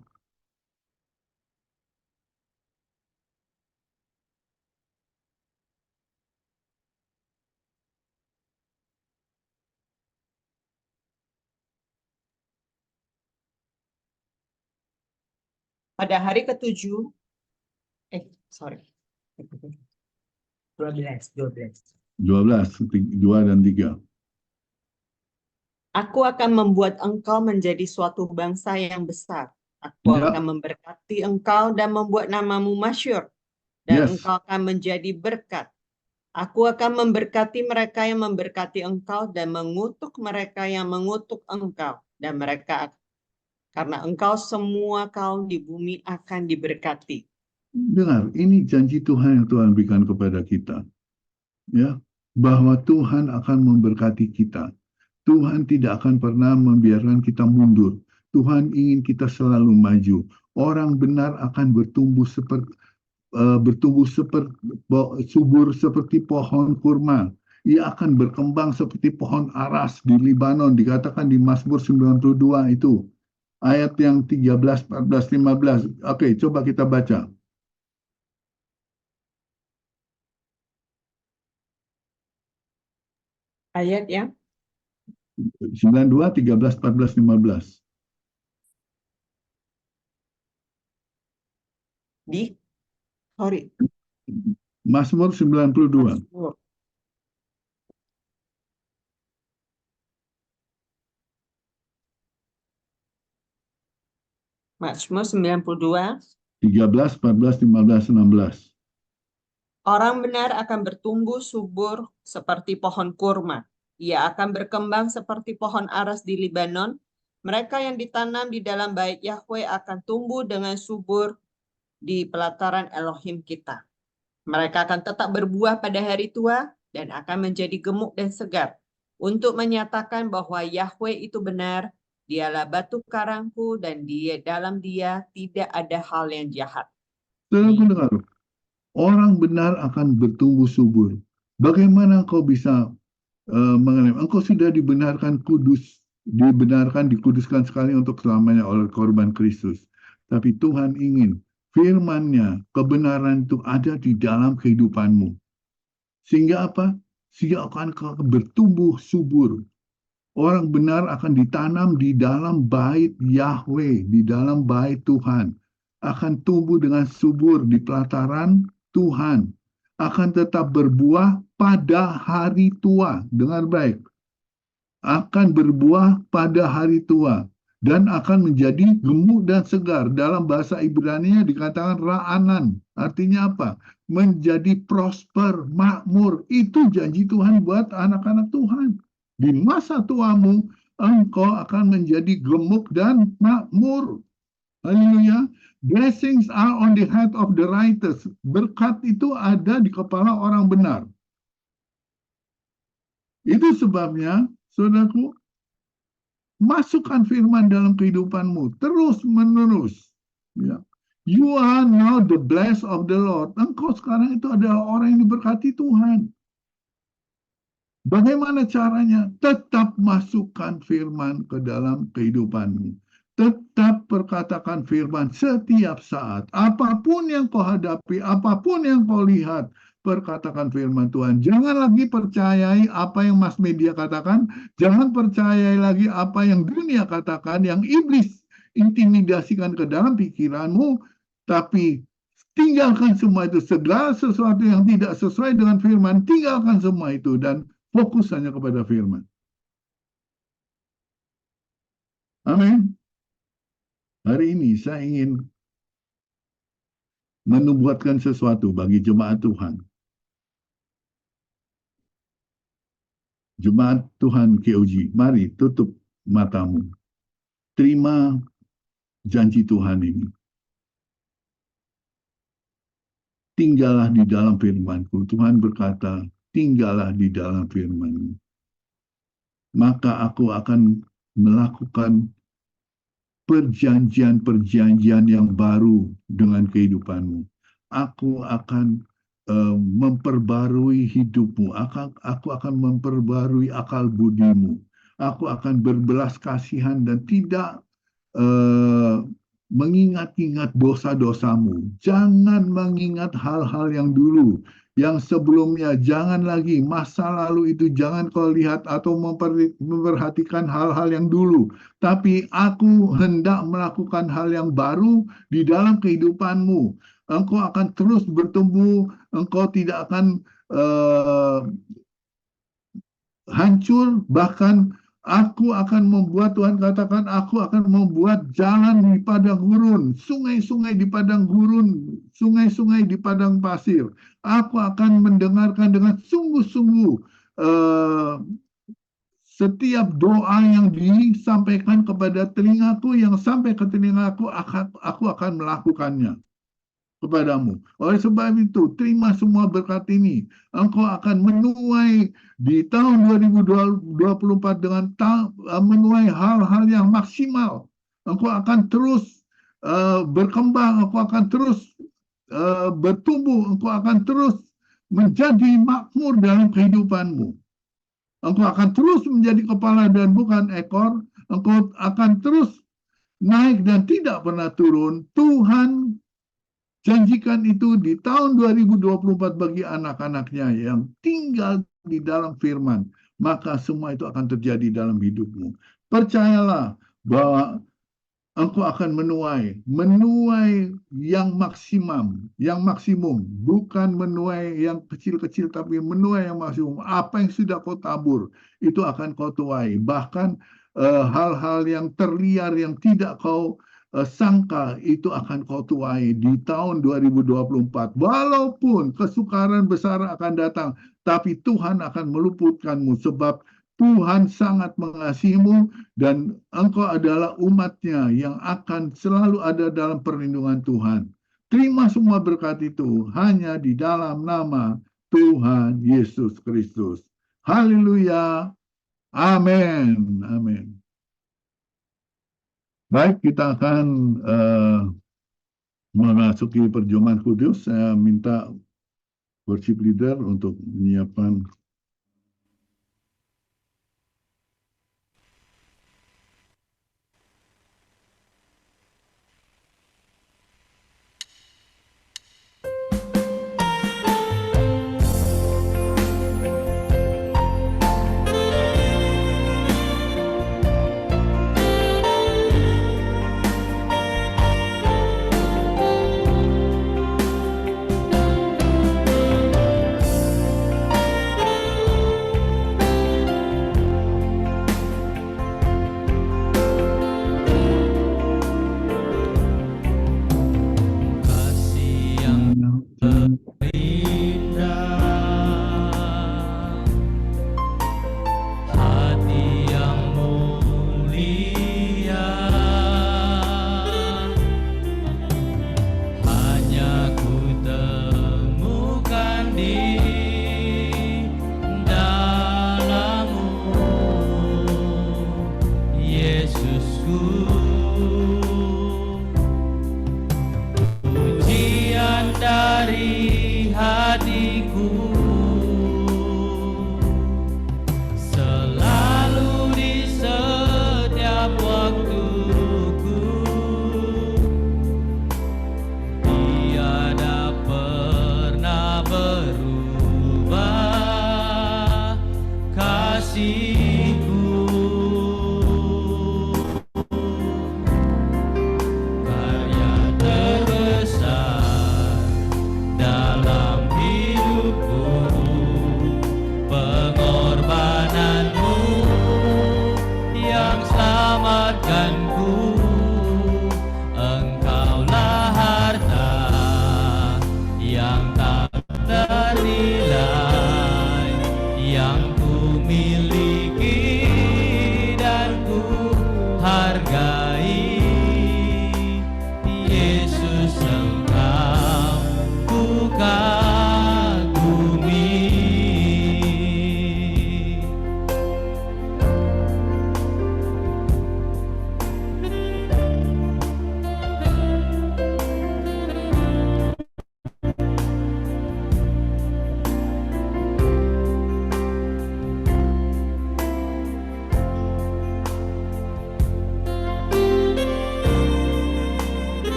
Pada hari ke-7, sorry. 12. 2 dan 3. Aku akan membuat engkau menjadi suatu bangsa yang besar. Aku Ya. akan memberkati engkau dan membuat namamu masyhur. Dan Yes. engkau akan menjadi berkat. Aku akan memberkati mereka yang memberkati engkau dan mengutuk mereka yang mengutuk engkau. Dan mereka, karena engkau semua kaum di bumi akan diberkati. Dengar, ini janji Tuhan yang Tuhan berikan kepada kita. Ya, bahwa Tuhan akan memberkati kita. Tuhan tidak akan pernah membiarkan kita mundur. Tuhan ingin kita selalu maju. Orang benar akan bertumbuh subur seperti pohon kurma. Ia akan berkembang seperti pohon aras di Libanon. Dikatakan di Mazmur 92 itu. Ayat yang 13, 14, 15. Oke, coba kita baca. Ayat yang 92, 13, 14, 15. Mazmur 92. Mazmur 92. 13, 14, 15, 16. Orang benar akan bertumbuh subur seperti pohon kurma. Ia akan berkembang seperti pohon aras di Libanon. Mereka yang ditanam di dalam bait Yahweh akan tumbuh dengan subur di pelataran Elohim kita. Mereka akan tetap berbuah pada hari tua dan akan menjadi gemuk dan segar untuk menyatakan bahwa Yahweh itu benar. Dialah batu karangku dan dalam dia tidak ada hal yang jahat. Dengar, orang benar akan bertumbuh subur. Bagaimana kau bisa mengenai? Engkau sudah dibenarkan kudus, dikuduskan sekali untuk selamanya oleh korban Kristus. Tapi Tuhan ingin firman-Nya, kebenaran itu ada di dalam kehidupanmu. Sehingga apa? Sehingga akan bertumbuh subur. Orang benar akan ditanam di dalam bait Yahweh, di dalam bait Tuhan. Akan tumbuh dengan subur di pelataran Tuhan. Akan tetap berbuah pada hari tua. Dengar baik. Akan berbuah pada hari tua. Dan akan menjadi gemuk dan segar. Dalam bahasa Ibrani dikatakan ra'anan. Artinya apa? Menjadi prosper, makmur. Itu janji Tuhan buat anak-anak Tuhan. Di masa tuamu, engkau akan menjadi gemuk dan makmur. Haleluya. Blessings are on the head of the righteous. Berkat itu ada di kepala orang benar. Itu sebabnya, saudaraku, masukkan firman dalam kehidupanmu terus menerus. Ya. You are now the blessed of the Lord. Engkau sekarang itu adalah orang yang diberkati Tuhan. Bagaimana caranya? Tetap masukkan firman ke dalam kehidupanmu. Tetap perkatakan firman setiap saat. Apapun yang kau hadapi, apapun yang kau lihat, perkatakan firman Tuhan. Jangan lagi percayai apa yang mass media katakan. Jangan percayai lagi apa yang dunia katakan, yang iblis intimidasikan ke dalam pikiranmu. Tapi tinggalkan semua itu. Segala sesuatu yang tidak sesuai dengan firman, tinggalkan semua itu. Dan fokus hanya kepada firman. Amin. Hari ini saya ingin menubuatkan sesuatu bagi jemaat Tuhan. Jemaat Tuhan KOG, mari tutup matamu. Terima janji Tuhan ini. Tinggallah di dalam firman-Ku. Tuhan berkata, tinggallah di dalam firman-Mu. Maka aku akan melakukan perjanjian-perjanjian yang baru dengan kehidupanmu. Aku akan memperbarui hidupmu. Aku akan memperbarui akal budimu. Aku akan berbelas kasihan dan tidak mengingat-ingat dosa-dosamu. Jangan mengingat hal-hal yang dulu. Yang sebelumnya, jangan lagi. Masa lalu itu jangan kau lihat atau memperhatikan hal-hal yang dulu. Tapi aku hendak melakukan hal yang baru di dalam kehidupanmu. Engkau akan terus bertumbuh. Engkau tidak akan hancur. Bahkan aku akan membuat, Tuhan katakan, aku akan membuat jalan di padang gurun, sungai-sungai di padang gurun, sungai-sungai di padang pasir. Aku akan mendengarkan dengan sungguh-sungguh setiap doa yang disampaikan kepada telingaku, yang sampai ke telingaku, aku akan melakukannya kepadamu. Oleh sebab itu, terima semua berkat ini. Engkau akan menuai di tahun 2024 dengan menuai hal-hal yang maksimal. Engkau akan terus berkembang, engkau akan terus bertumbuh, engkau akan terus menjadi makmur dalam kehidupanmu. Engkau akan terus menjadi kepala dan bukan ekor. Engkau akan terus naik dan tidak pernah turun. Tuhan janjikan itu di tahun 2024 bagi anak-anaknya yang tinggal di dalam firman. Maka semua itu akan terjadi dalam hidupmu. Percayalah bahwa engkau akan menuai yang maksimum, bukan menuai yang kecil-kecil, tapi menuai yang maksimum. Apa yang sudah kau tabur, itu akan kau tuai. Bahkan hal-hal yang terliar yang tidak kau sangka, itu akan kau tuai di tahun 2024. Walaupun kesukaran besar akan datang, tapi Tuhan akan meluputkanmu, sebab Tuhan sangat mengasihimu dan engkau adalah umatnya yang akan selalu ada dalam perlindungan Tuhan. Terima semua berkat itu hanya di dalam nama Tuhan Yesus Kristus. Haleluya. Amin. Amin. Baik, kita akan memasuki perjamuan kudus. Saya minta worship leader untuk menyiapkan.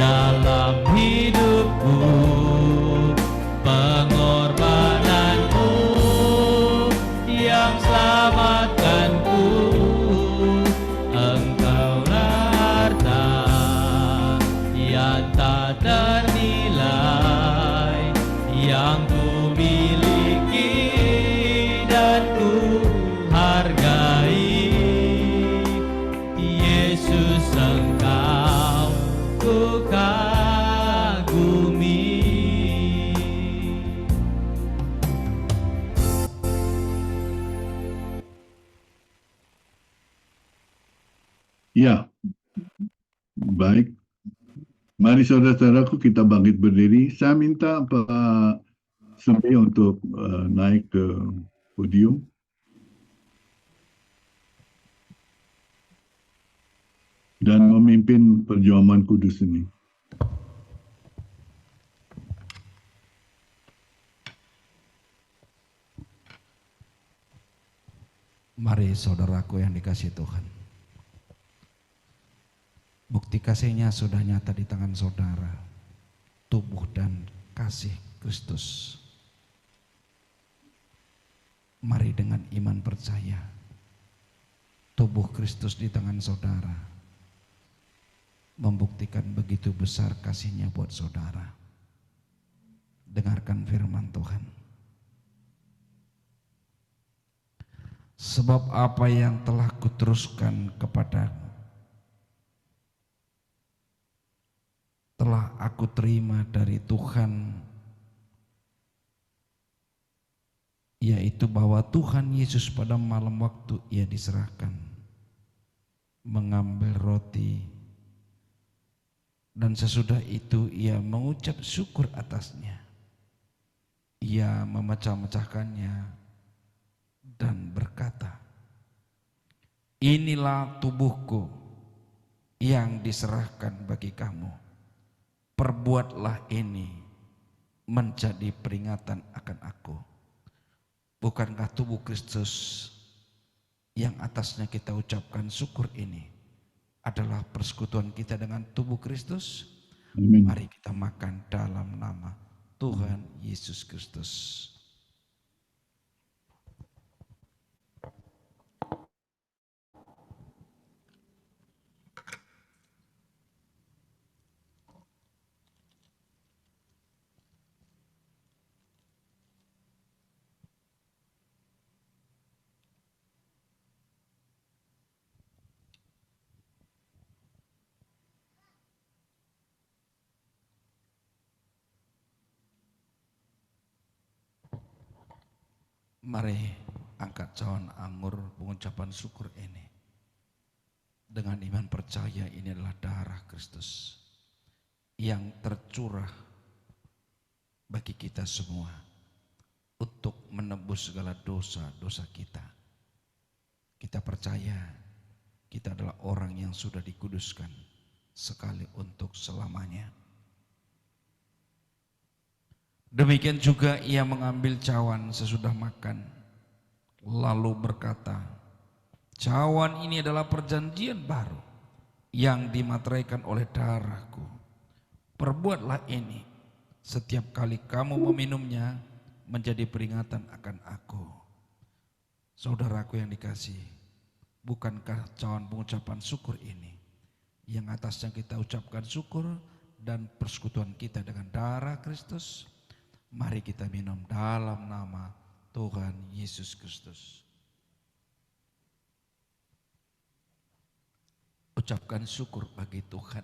dalam hidupku, pengorbananmu yang selamatkanku. Engkaulah harta yang tak ternilai yang ku miliki dan ku hargai. Yesus, Engkau ku kagumi. Ya, baik. Mari saudara-saudaraku kita bangkit berdiri. Saya minta Pak Sumi untuk naik ke podium. Dan memimpin perjuangan kudus ini. Mari saudaraku yang dikasihi Tuhan. Bukti kasihnya sudah nyata di tangan saudara. Tubuh dan kasih Kristus. Mari dengan iman percaya. Tubuh Kristus di tangan saudara. Membuktikan begitu besar kasihnya buat saudara. Dengarkan firman Tuhan. Sebab apa yang telah kuteruskan kepadamu telah aku terima dari Tuhan, yaitu bahwa Tuhan Yesus pada malam waktu ia diserahkan, mengambil roti, dan sesudah itu ia mengucap syukur atasnya. Ia memecah-mecahkannya dan berkata, inilah tubuhku yang diserahkan bagi kamu. Perbuatlah ini menjadi peringatan akan aku. Bukankah tubuh Kristus yang atasnya kita ucapkan syukur ini adalah persekutuan kita dengan tubuh Kristus? Amin. Mari kita makan dalam nama Tuhan Yesus Kristus. Mari angkat cawan anggur pengucapan syukur ini. Dengan iman percaya ini adalah darah Kristus yang tercurah bagi kita semua untuk menebus segala dosa-dosa kita. Kita percaya kita adalah orang yang sudah dikuduskan sekali untuk selamanya. Demikian juga ia mengambil cawan sesudah makan, lalu berkata, cawan ini adalah perjanjian baru yang dimateraikan oleh darahku. Perbuatlah ini setiap kali kamu meminumnya menjadi peringatan akan aku. Saudaraku yang dikasihi, bukankah cawan pengucapan syukur ini yang atasnya kita ucapkan syukur dan persekutuan kita dengan darah Kristus? Mari kita minum dalam nama Tuhan Yesus Kristus. Ucapkan syukur bagi Tuhan.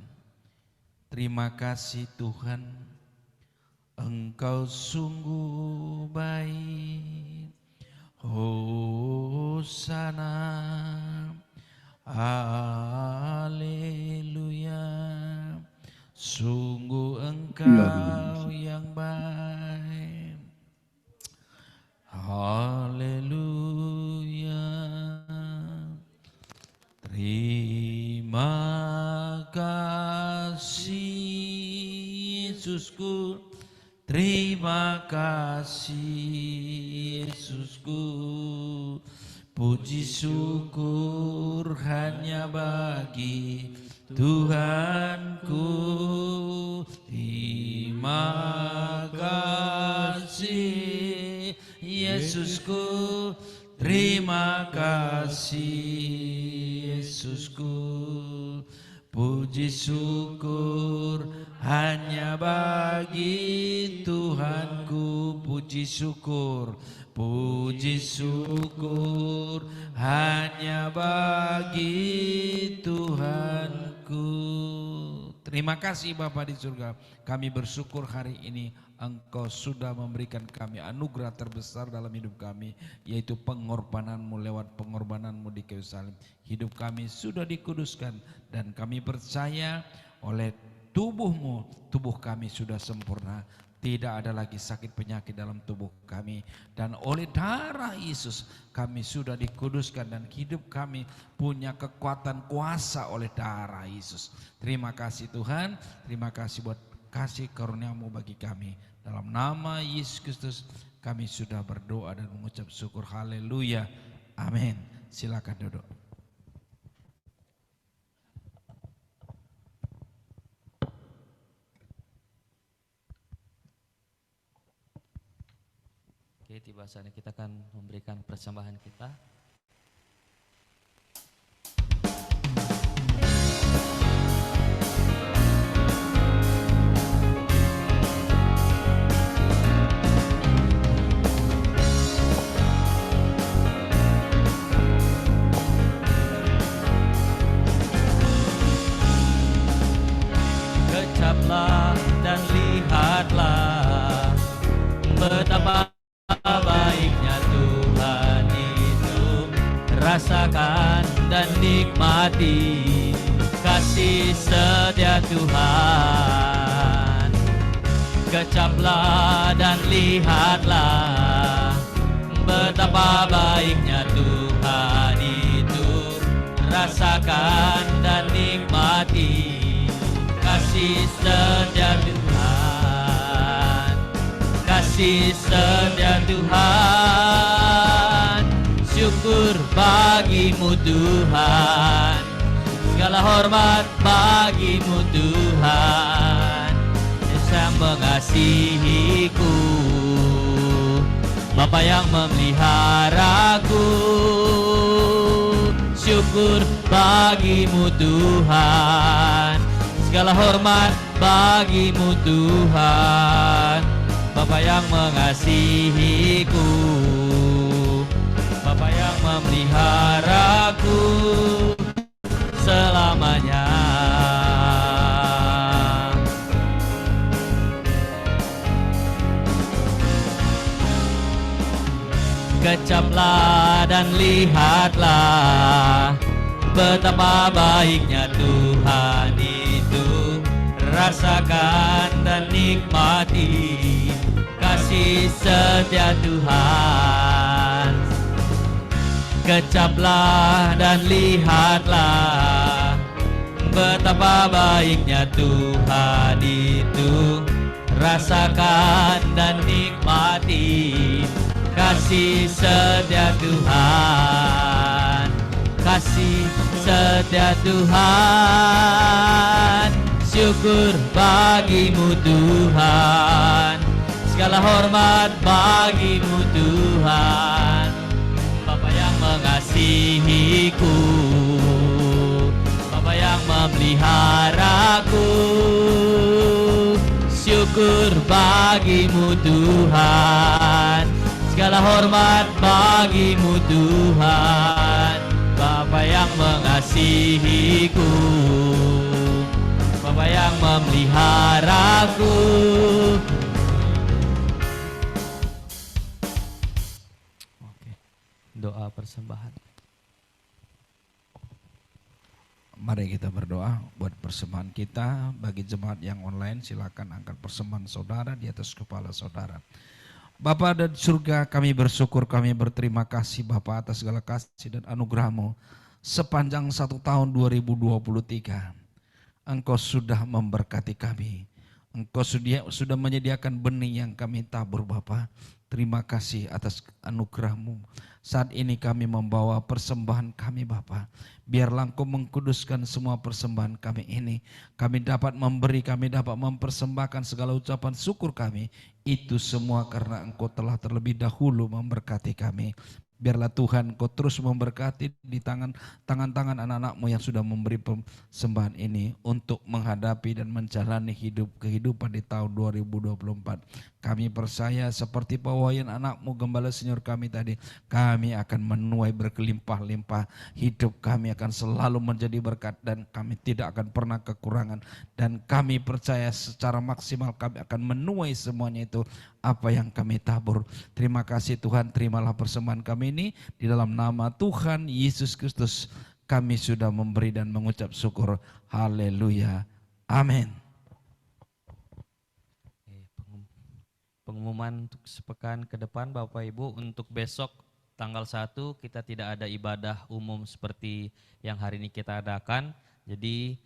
Terima kasih Tuhan, Engkau sungguh baik. Hosana, haleluya. Sungguh Engkau yang baik. Haleluya. Terima kasih Yesusku. Terima kasih Yesusku. Puji syukur hanya bagi Tuhanku, terima kasih. Yesusku, terima kasih. Yesusku, puji syukur hanya bagi Tuhanku. Puji syukur hanya bagi Tuhanku. Terima kasih Bapa di surga. Kami bersyukur hari ini Engkau sudah memberikan kami anugerah terbesar dalam hidup kami, yaitu pengorbananmu. Lewat pengorbananmu di kayu salib, hidup kami sudah dikuduskan, dan kami percaya oleh tubuhmu, tubuh kami sudah sempurna. Tidak ada lagi sakit penyakit dalam tubuh kami, dan oleh darah Yesus kami sudah dikuduskan, dan hidup kami punya kekuatan kuasa oleh darah Yesus. Terima kasih Tuhan, terima kasih buat kasih karunia-Mu bagi kami. Dalam nama Yesus Kristus kami sudah berdoa dan mengucap syukur. Haleluya, amin. Silakan duduk. Oke, tiba saatnya kita akan memberikan persembahan kita. Kecaplah dan lihatlah betapa baiknya Tuhan itu. Rasakan dan nikmati kasih setia Tuhan. Kecaplah dan lihatlah betapa baiknya Tuhan itu. Rasakan dan nikmati kasih setia Tuhan. Kasih setia Tuhan. Syukur bagimu Tuhan. Segala hormat bagimu Tuhan. Yang mengasihiku, Bapa yang memeliharaku. Syukur bagimu Tuhan. Segala hormat bagimu Tuhan. Bapa yang mengasihiku, Bapa yang memeliharaku selamanya. Kecaplah dan lihatlah betapa baiknya Tuhan itu. Rasakan dan nikmati kasih setia Tuhan. Kecaplah dan lihatlah betapa baiknya Tuhan itu. Rasakan dan nikmati kasih setia Tuhan. Kasih setia Tuhan. Syukur bagimu Tuhan. Segala hormat bagimu Tuhan. Bapa yang mengasihiku, Bapa yang memeliharaku. Syukur bagimu Tuhan. Segala hormat bagimu Tuhan. Bapa yang mengasihiku, Bapa yang memeliharaku. Oke. Doa persembahan. Mari kita berdoa buat persembahan kita. Bagi jemaat yang online, silakan angkat persembahan saudara di atas kepala saudara. Bapa dan surga, kami bersyukur, kami berterima kasih Bapa atas segala kasih dan anugerah-Mu sepanjang 1 tahun 2023. Engkau sudah memberkati kami. Engkau sudah menyediakan benih yang kami tabur Bapa. Terima kasih atas anugerah-Mu. Saat ini kami membawa persembahan kami Bapa. Biarlah Engkau mengkuduskan semua persembahan kami ini. Kami dapat memberi, kami dapat mempersembahkan segala ucapan syukur kami. Itu semua karena Engkau telah terlebih dahulu memberkati kami. Biarlah Tuhan Engkau terus memberkati di tangan-tangan anak-anak-Mu yang sudah memberi persembahan ini untuk menghadapi dan menjalani kehidupan di tahun 2024. Kami percaya seperti pewahyuan anak-Mu Gembala Senior kami tadi, kami akan menuai berkelimpah-limpah. Hidup kami akan selalu menjadi berkat dan kami tidak akan pernah kekurangan. Dan kami percaya secara maksimal kami akan menuai semuanya itu apa yang kami tabur. Terima kasih Tuhan, terimalah persembahan kami ini di dalam nama Tuhan Yesus Kristus. Kami sudah memberi dan mengucap syukur. Haleluya. Amin. Pengumuman untuk sepekan ke depan Bapak Ibu, untuk besok tanggal 1 kita tidak ada ibadah umum seperti yang hari ini kita adakan. Jadi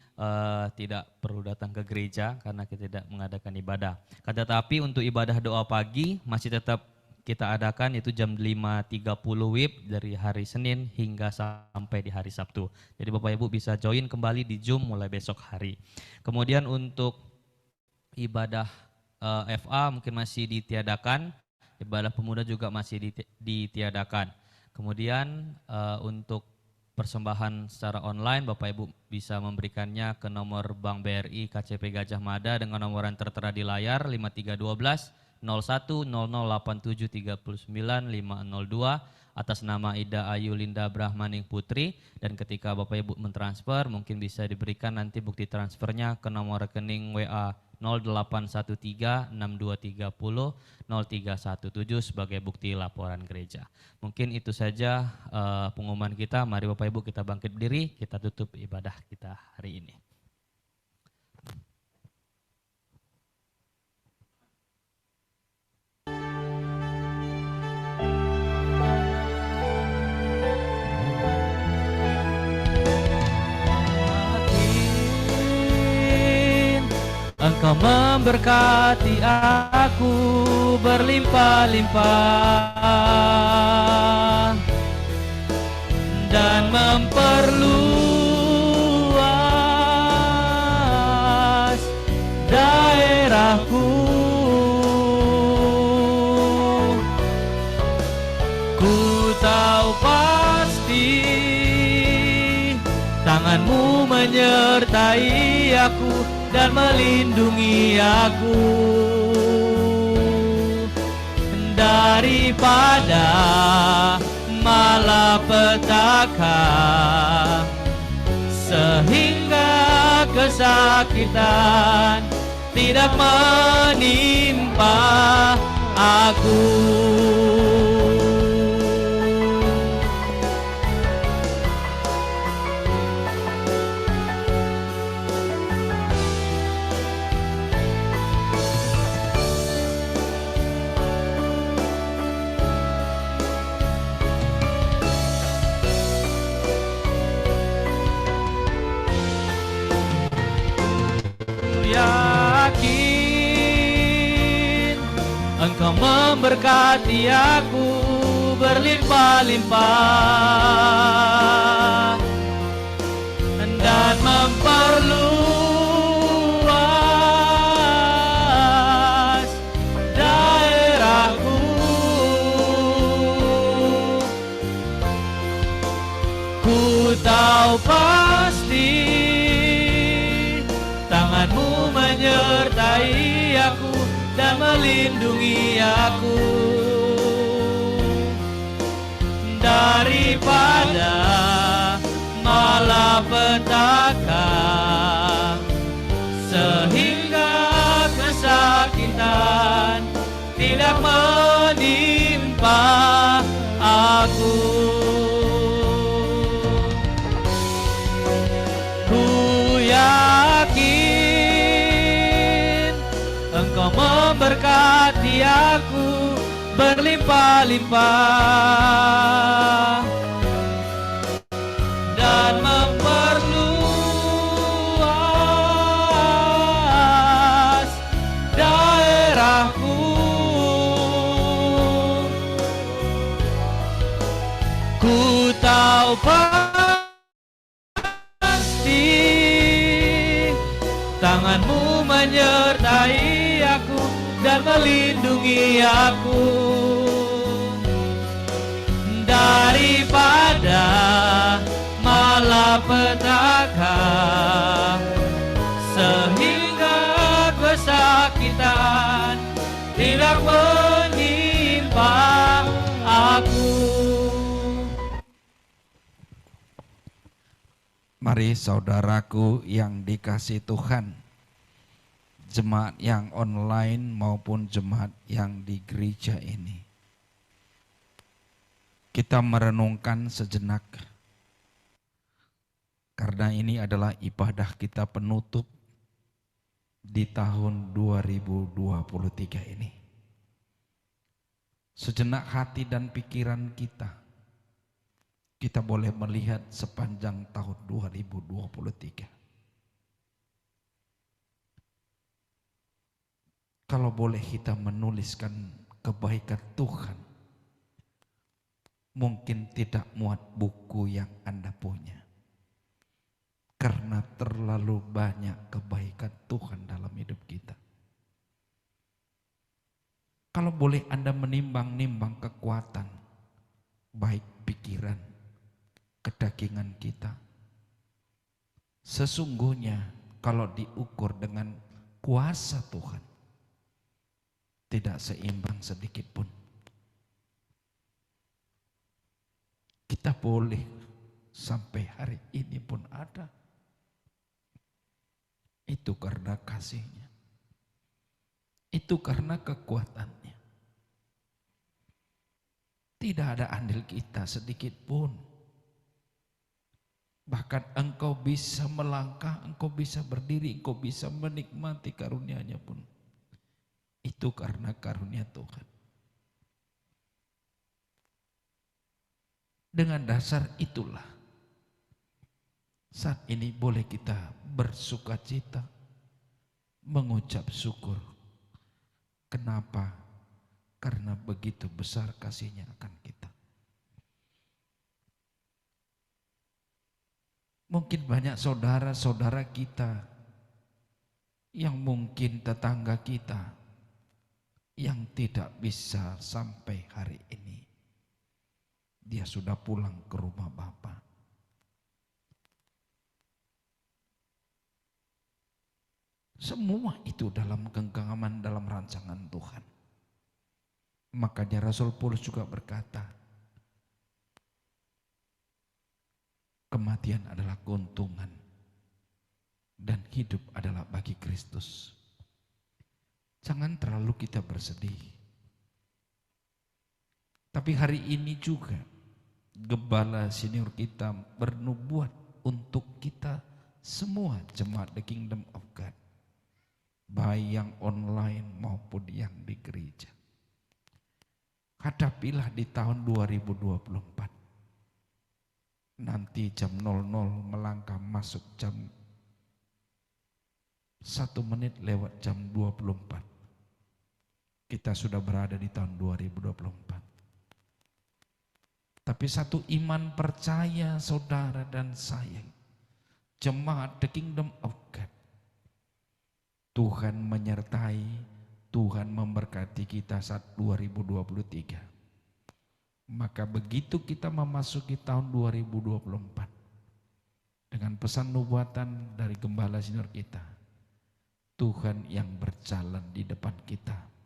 tidak perlu datang ke gereja karena kita tidak mengadakan ibadah. Tetapi untuk ibadah doa pagi masih tetap kita adakan, yaitu jam 5.30 WIB dari hari Senin hingga sampai di hari Sabtu. Jadi Bapak Ibu bisa join kembali di Zoom mulai besok hari. Kemudian untuk ibadah FA mungkin masih ditiadakan, ibadah pemuda juga masih ditiadakan. Kemudian untuk persembahan secara online Bapak Ibu bisa memberikannya ke nomor Bank BRI KCP Gajah Mada dengan nomor yang tertera di layar 5312 01 0087 39 502 atas nama Ida Ayu Linda Brahmaning Putri. Dan ketika Bapak Ibu mentransfer mungkin bisa diberikan nanti bukti transfernya ke nomor rekening WA 0813 6230 0317 sebagai bukti laporan gereja. Mungkin itu saja pengumuman kita. Mari Bapak Ibu kita bangkit berdiri, kita tutup ibadah kita hari ini. Engkau memberkati aku berlimpah-limpah dan memperluas daerahku. Ku tahu pasti tangan-Mu menyertai aku dan melindungi aku daripada malapetaka, sehingga kesakitan tidak menimpa aku. Yakin Engkau memberkati aku berlimpah-limpah dan memperluas daerahku. Ku tahu pasti tangan-Mu menyertai aku dan melindungi aku daripada malapetaka, sehingga kesakitan tidak menimpa aku. Ku yakin Engkau memberkati aku berlimpah-limpah dan memperluas daerahku. menyertai aku dan melindungi aku daripada malapetaka, sehingga kesakitan tidak menimpa aku. Mari saudaraku yang dikasihi Tuhan, jemaat yang online maupun jemaat yang di gereja ini, kita merenungkan sejenak, karena ini adalah ibadah kita penutup di tahun 2023 ini. Sejenak hati dan pikiran kita boleh melihat sepanjang tahun 2023. Kalau boleh kita menuliskan kebaikan Tuhan, mungkin tidak muat buku yang Anda punya. Karena terlalu banyak kebaikan Tuhan dalam hidup kita. Kalau boleh Anda menimbang-nimbang kekuatan, baik pikiran, kedagingan kita. Sesungguhnya kalau diukur dengan kuasa Tuhan, tidak seimbang sedikit pun. Kita boleh sampai hari ini pun ada. Itu karena kasih-Nya. Itu karena kekuatan-Nya. Tidak ada andil kita sedikit pun. Bahkan engkau bisa melangkah, engkau bisa berdiri, engkau bisa menikmati karunia-Nya pun. Itu karena karunia Tuhan. Dengan dasar itulah, saat ini boleh kita bersuka cita, mengucap syukur. Kenapa? Karena begitu besar kasih-Nya akan kita. Mungkin banyak saudara-saudara kita, yang mungkin tetangga kita, yang tidak bisa sampai hari ini. Dia sudah pulang ke rumah Bapa. Semua itu dalam genggaman, dalam rancangan Tuhan. Makanya Rasul Paulus juga berkata, kematian adalah keuntungan dan hidup adalah bagi Kristus. Jangan terlalu kita bersedih. Tapi hari ini juga gembala senior kita bernubuat untuk kita semua jemaat The Kingdom of God, baik yang online maupun yang di gereja. Hadapilah di tahun 2024. Nanti jam 00 melangkah masuk jam 1 menit lewat jam 24. Kita sudah berada di tahun 2024. Tapi satu iman percaya saudara dan saya, jemaat The Kingdom of God, Tuhan menyertai, Tuhan memberkati kita saat 2023. Maka begitu kita memasuki tahun 2024, dengan pesan nubuatan dari gembala senior kita, Tuhan yang berjalan di depan kita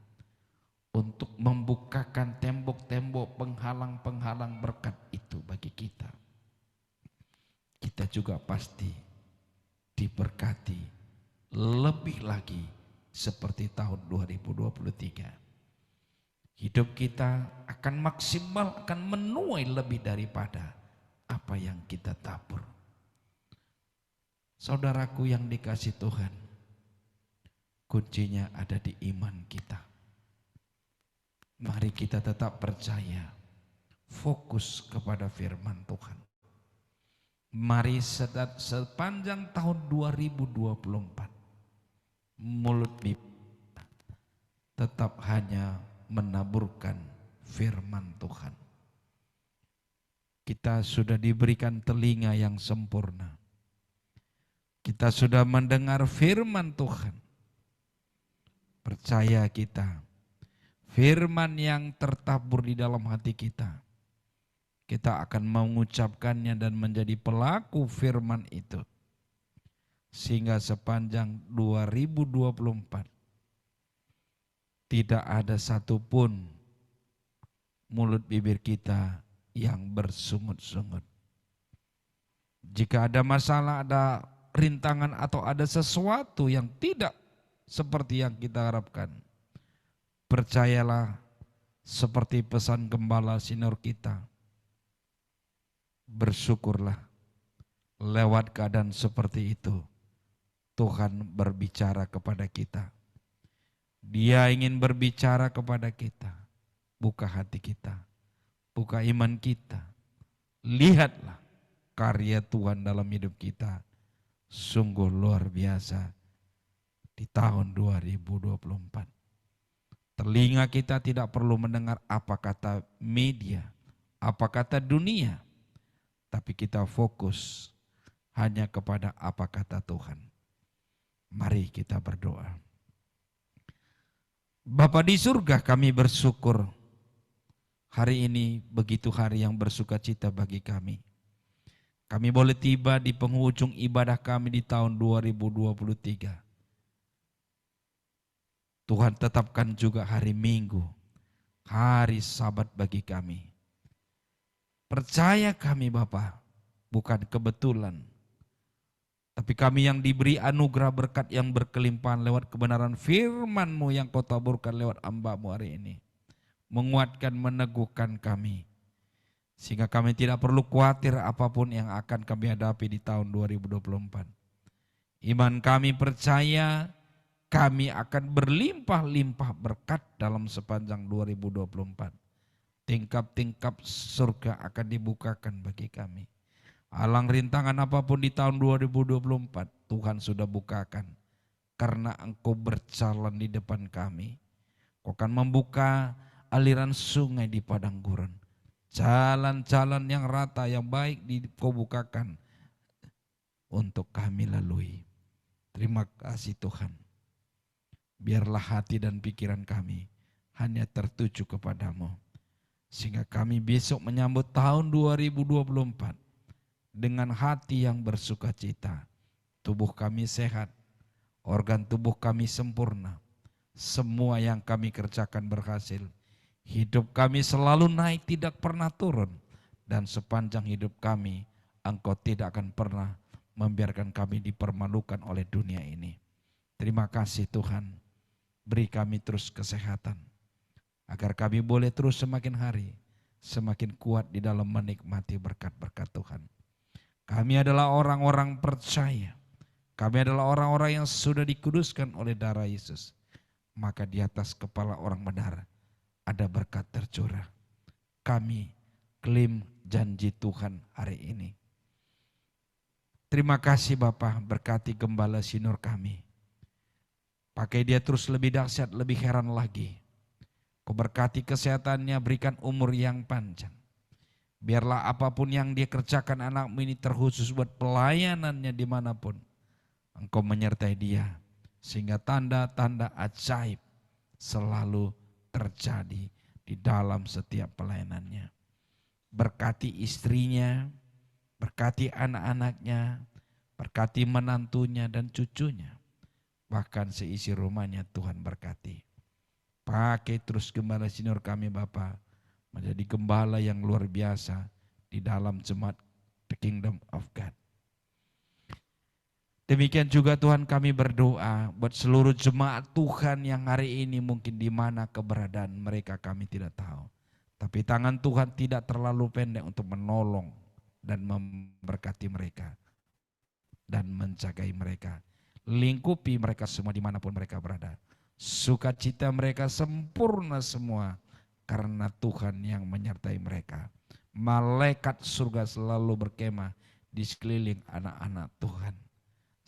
untuk membukakan tembok-tembok penghalang-penghalang berkat itu bagi kita. Kita juga pasti diberkati lebih lagi seperti tahun 2023. Hidup kita akan maksimal, akan menuai lebih daripada apa yang kita tabur. Saudaraku yang dikasihi Tuhan, kuncinya ada di iman kita. Mari kita tetap percaya, fokus kepada firman Tuhan. Mari sepanjang tahun 2024, mulut kita tetap hanya menaburkan firman Tuhan. Kita sudah diberikan telinga yang sempurna. Kita sudah mendengar firman Tuhan. percaya kita, firman yang tertabur di dalam hati kita, kita akan mengucapkannya dan menjadi pelaku firman itu. Sehingga sepanjang 2024 tidak ada satupun mulut bibir kita yang bersungut-sungut. Jika ada masalah, ada rintangan atau ada sesuatu yang tidak seperti yang kita harapkan, percayalah seperti pesan gembala senior kita, bersyukurlah lewat keadaan seperti itu Tuhan berbicara kepada kita. Dia ingin berbicara kepada kita. Buka hati kita, buka iman kita. Lihatlah karya Tuhan dalam hidup kita. Sungguh luar biasa di tahun 2024. Telinga kita tidak perlu mendengar apa kata media, apa kata dunia. Tapi kita fokus hanya kepada apa kata Tuhan. Mari kita berdoa. Bapa di surga, kami bersyukur hari ini begitu hari yang bersukacita bagi kami. Kami boleh tiba di penghujung ibadah kami di tahun 2023. Tuhan tetapkan juga hari Minggu, hari Sabat bagi kami. Percaya kami Bapa, bukan kebetulan. Tapi kami yang diberi anugerah berkat yang berkelimpahan lewat kebenaran firman-Mu yang Kau taburkan lewat hamba-Mu hari ini. Menguatkan, meneguhkan kami. Sehingga kami tidak perlu khawatir apapun yang akan kami hadapi di tahun 2024. Iman kami percaya kami akan berlimpah-limpah berkat dalam sepanjang 2024. Tingkap-tingkap surga akan dibukakan bagi kami. Alang rintangan apapun di tahun 2024 Tuhan sudah bukakan. Karena Engkau berjalan di depan kami. Kau akan membuka aliran sungai di padang gurun. Jalan-jalan yang rata yang baik Kau bukakan untuk kami lalui. Terima kasih Tuhan. Biarlah hati dan pikiran kami hanya tertuju kepadamu. Sehingga kami besok menyambut tahun 2024 dengan hati yang bersukacita. Tubuh kami sehat, organ tubuh kami sempurna. Semua yang kami kerjakan berhasil. Hidup kami selalu naik, tidak pernah turun. Dan sepanjang hidup kami, Engkau tidak akan pernah membiarkan kami dipermalukan oleh dunia ini. Terima kasih Tuhan. Beri kami terus kesehatan. Agar kami boleh terus semakin hari, semakin kuat di dalam menikmati berkat-berkat Tuhan. Kami adalah orang-orang percaya. Kami adalah orang-orang yang sudah dikuduskan oleh darah Yesus. Maka di atas kepala orang benar ada berkat tercurah. Kami klaim janji Tuhan hari ini. Terima kasih Bapa, berkati gembala senior kami. Pakai dia terus lebih dahsyat, lebih heran lagi. Kau berkati kesehatannya, berikan umur yang panjang. Biarlah apapun yang dia kerjakan anakmu ini terkhusus buat pelayanannya dimanapun. Engkau menyertai dia. Sehingga tanda-tanda ajaib selalu terjadi di dalam setiap pelayanannya. Berkati istrinya, berkati anak-anaknya, berkati menantunya dan cucunya. Bahkan seisi rumahnya Tuhan berkati. Pakai terus gembala senior kami Bapa menjadi gembala yang luar biasa di dalam jemaat The Kingdom of God. Demikian juga Tuhan kami berdoa buat seluruh jemaat Tuhan yang hari ini mungkin di mana keberadaan mereka kami tidak tahu. Tapi tangan Tuhan tidak terlalu pendek untuk menolong dan memberkati mereka dan menjagai mereka. Lingkupi mereka semua dimanapun mereka berada. Sukacita mereka sempurna semua karena Tuhan yang menyertai mereka. Malaikat surga selalu berkemah di sekeliling anak-anak Tuhan.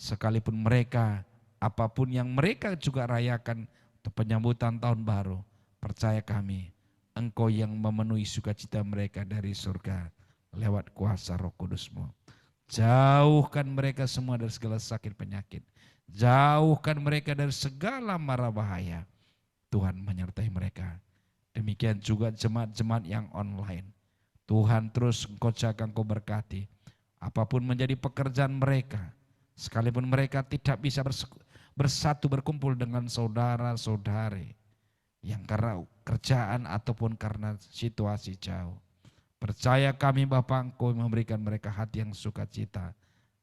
Sekalipun mereka, apapun yang mereka juga rayakan untuk penyambutan tahun baru, percaya kami, Engkau yang memenuhi sukacita mereka dari surga lewat kuasa Roh Kudus-Mu. Jauhkan mereka semua dari segala sakit penyakit. Jauhkan mereka dari segala mara bahaya. Tuhan menyertai mereka. Demikian juga jemaat-jemaat yang online. Tuhan terus Engkau jaga, Engkau berkati. Apapun menjadi pekerjaan mereka, sekalipun mereka tidak bisa bersatu berkumpul dengan saudara-saudari yang karena kerjaan ataupun karena situasi jauh. Percaya kami Bapa, Engkau memberikan mereka hati yang sukacita.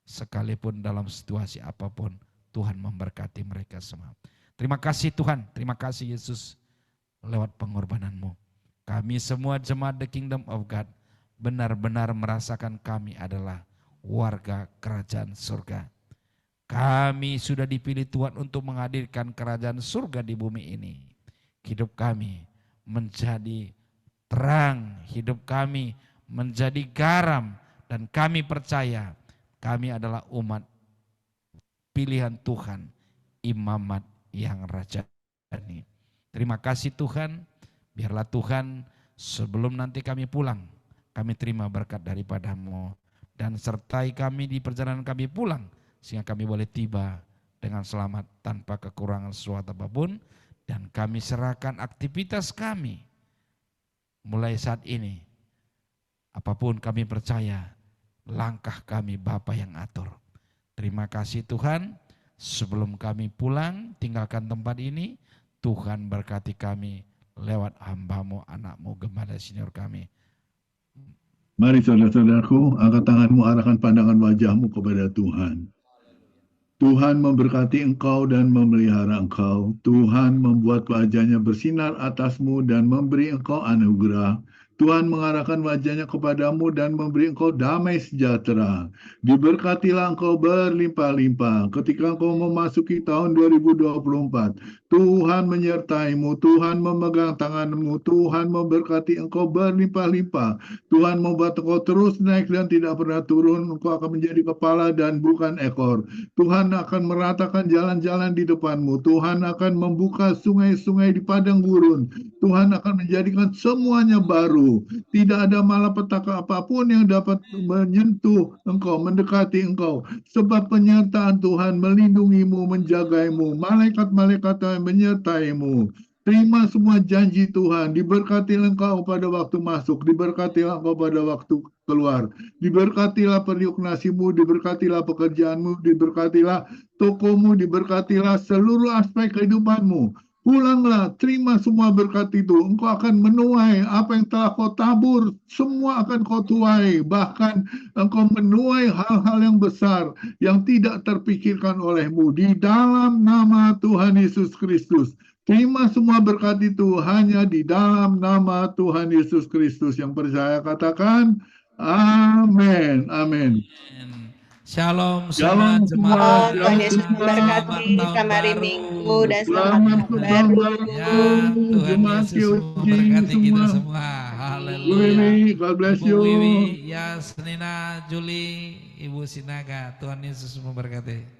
Sekalipun dalam situasi apapun, Tuhan memberkati mereka semua. Terima kasih Tuhan, terima kasih Yesus lewat pengorbanan-Mu. Kami semua jemaat The Kingdom of God benar-benar merasakan kami adalah warga kerajaan surga. Kami sudah dipilih Tuhan untuk menghadirkan kerajaan surga di bumi ini. Hidup kami menjadi terang, hidup kami menjadi garam, dan kami percaya kami adalah umat pilihan Tuhan, imamat yang rajani. Terima kasih Tuhan, biarlah Tuhan sebelum nanti kami pulang, kami terima berkat daripada-Mu dan sertai kami di perjalanan kami pulang, sehingga kami boleh tiba dengan selamat tanpa kekurangan sesuatu apapun, dan kami serahkan aktivitas kami mulai saat ini. Apapun kami percaya, langkah kami Bapa yang atur. Terima kasih Tuhan, sebelum kami pulang tinggalkan tempat ini, Tuhan berkati kami lewat hamba-Mu, anak-Mu, gembala senior kami. Mari saudara-saudaraku, angkat tanganmu, arahkan pandangan wajahmu kepada Tuhan. Tuhan memberkati engkau dan memelihara engkau. Tuhan membuat wajahnya bersinar atasmu dan memberi engkau anugerah. Tuhan mengarahkan wajahnya kepadamu dan memberi engkau damai sejahtera. Diberkatilah engkau berlimpah-limpah. Ketika engkau memasuki tahun 2024, Tuhan menyertaimu, Tuhan memegang tanganmu, Tuhan memberkati engkau berlimpah-limpah. Tuhan membuat engkau terus naik dan tidak pernah turun. Engkau akan menjadi kepala dan bukan ekor. Tuhan akan meratakan jalan-jalan di depanmu. Tuhan akan membuka sungai-sungai di padang gurun. Tuhan akan menjadikan semuanya baru. Tidak ada malapetaka apapun yang dapat menyentuh engkau, mendekati engkau. Sebab penyertaan Tuhan melindungimu, menjagaimu. Malaikat-malaikat yang menyertaimu. Terima semua janji Tuhan. Diberkatilah engkau pada waktu masuk. Diberkatilah engkau pada waktu keluar. Diberkatilah periuk nasimu. Diberkatilah pekerjaanmu. Diberkatilah tokomu. Diberkatilah seluruh aspek kehidupanmu. Pulanglah, terima semua berkat itu. Engkau akan menuai apa yang telah kau tabur. Semua akan kau tuai. Bahkan engkau menuai hal-hal yang besar yang tidak terpikirkan olehmu. Di dalam nama Tuhan Yesus Kristus. Terima semua berkat itu hanya di dalam nama Tuhan Yesus Kristus. Yang percaya katakan, amin. Amin. Shalom Shalom semua jemaat. Tuhan Yesus memberkati. Selamat hari Minggu dan selamat tahun baru. Ya, Tuhan Yesus memberkati kita semua. Haleluya. God bless Ibu you. Wiwi, ya Senina, Juli, Ibu Sinaga. Tuhan Yesus memberkati.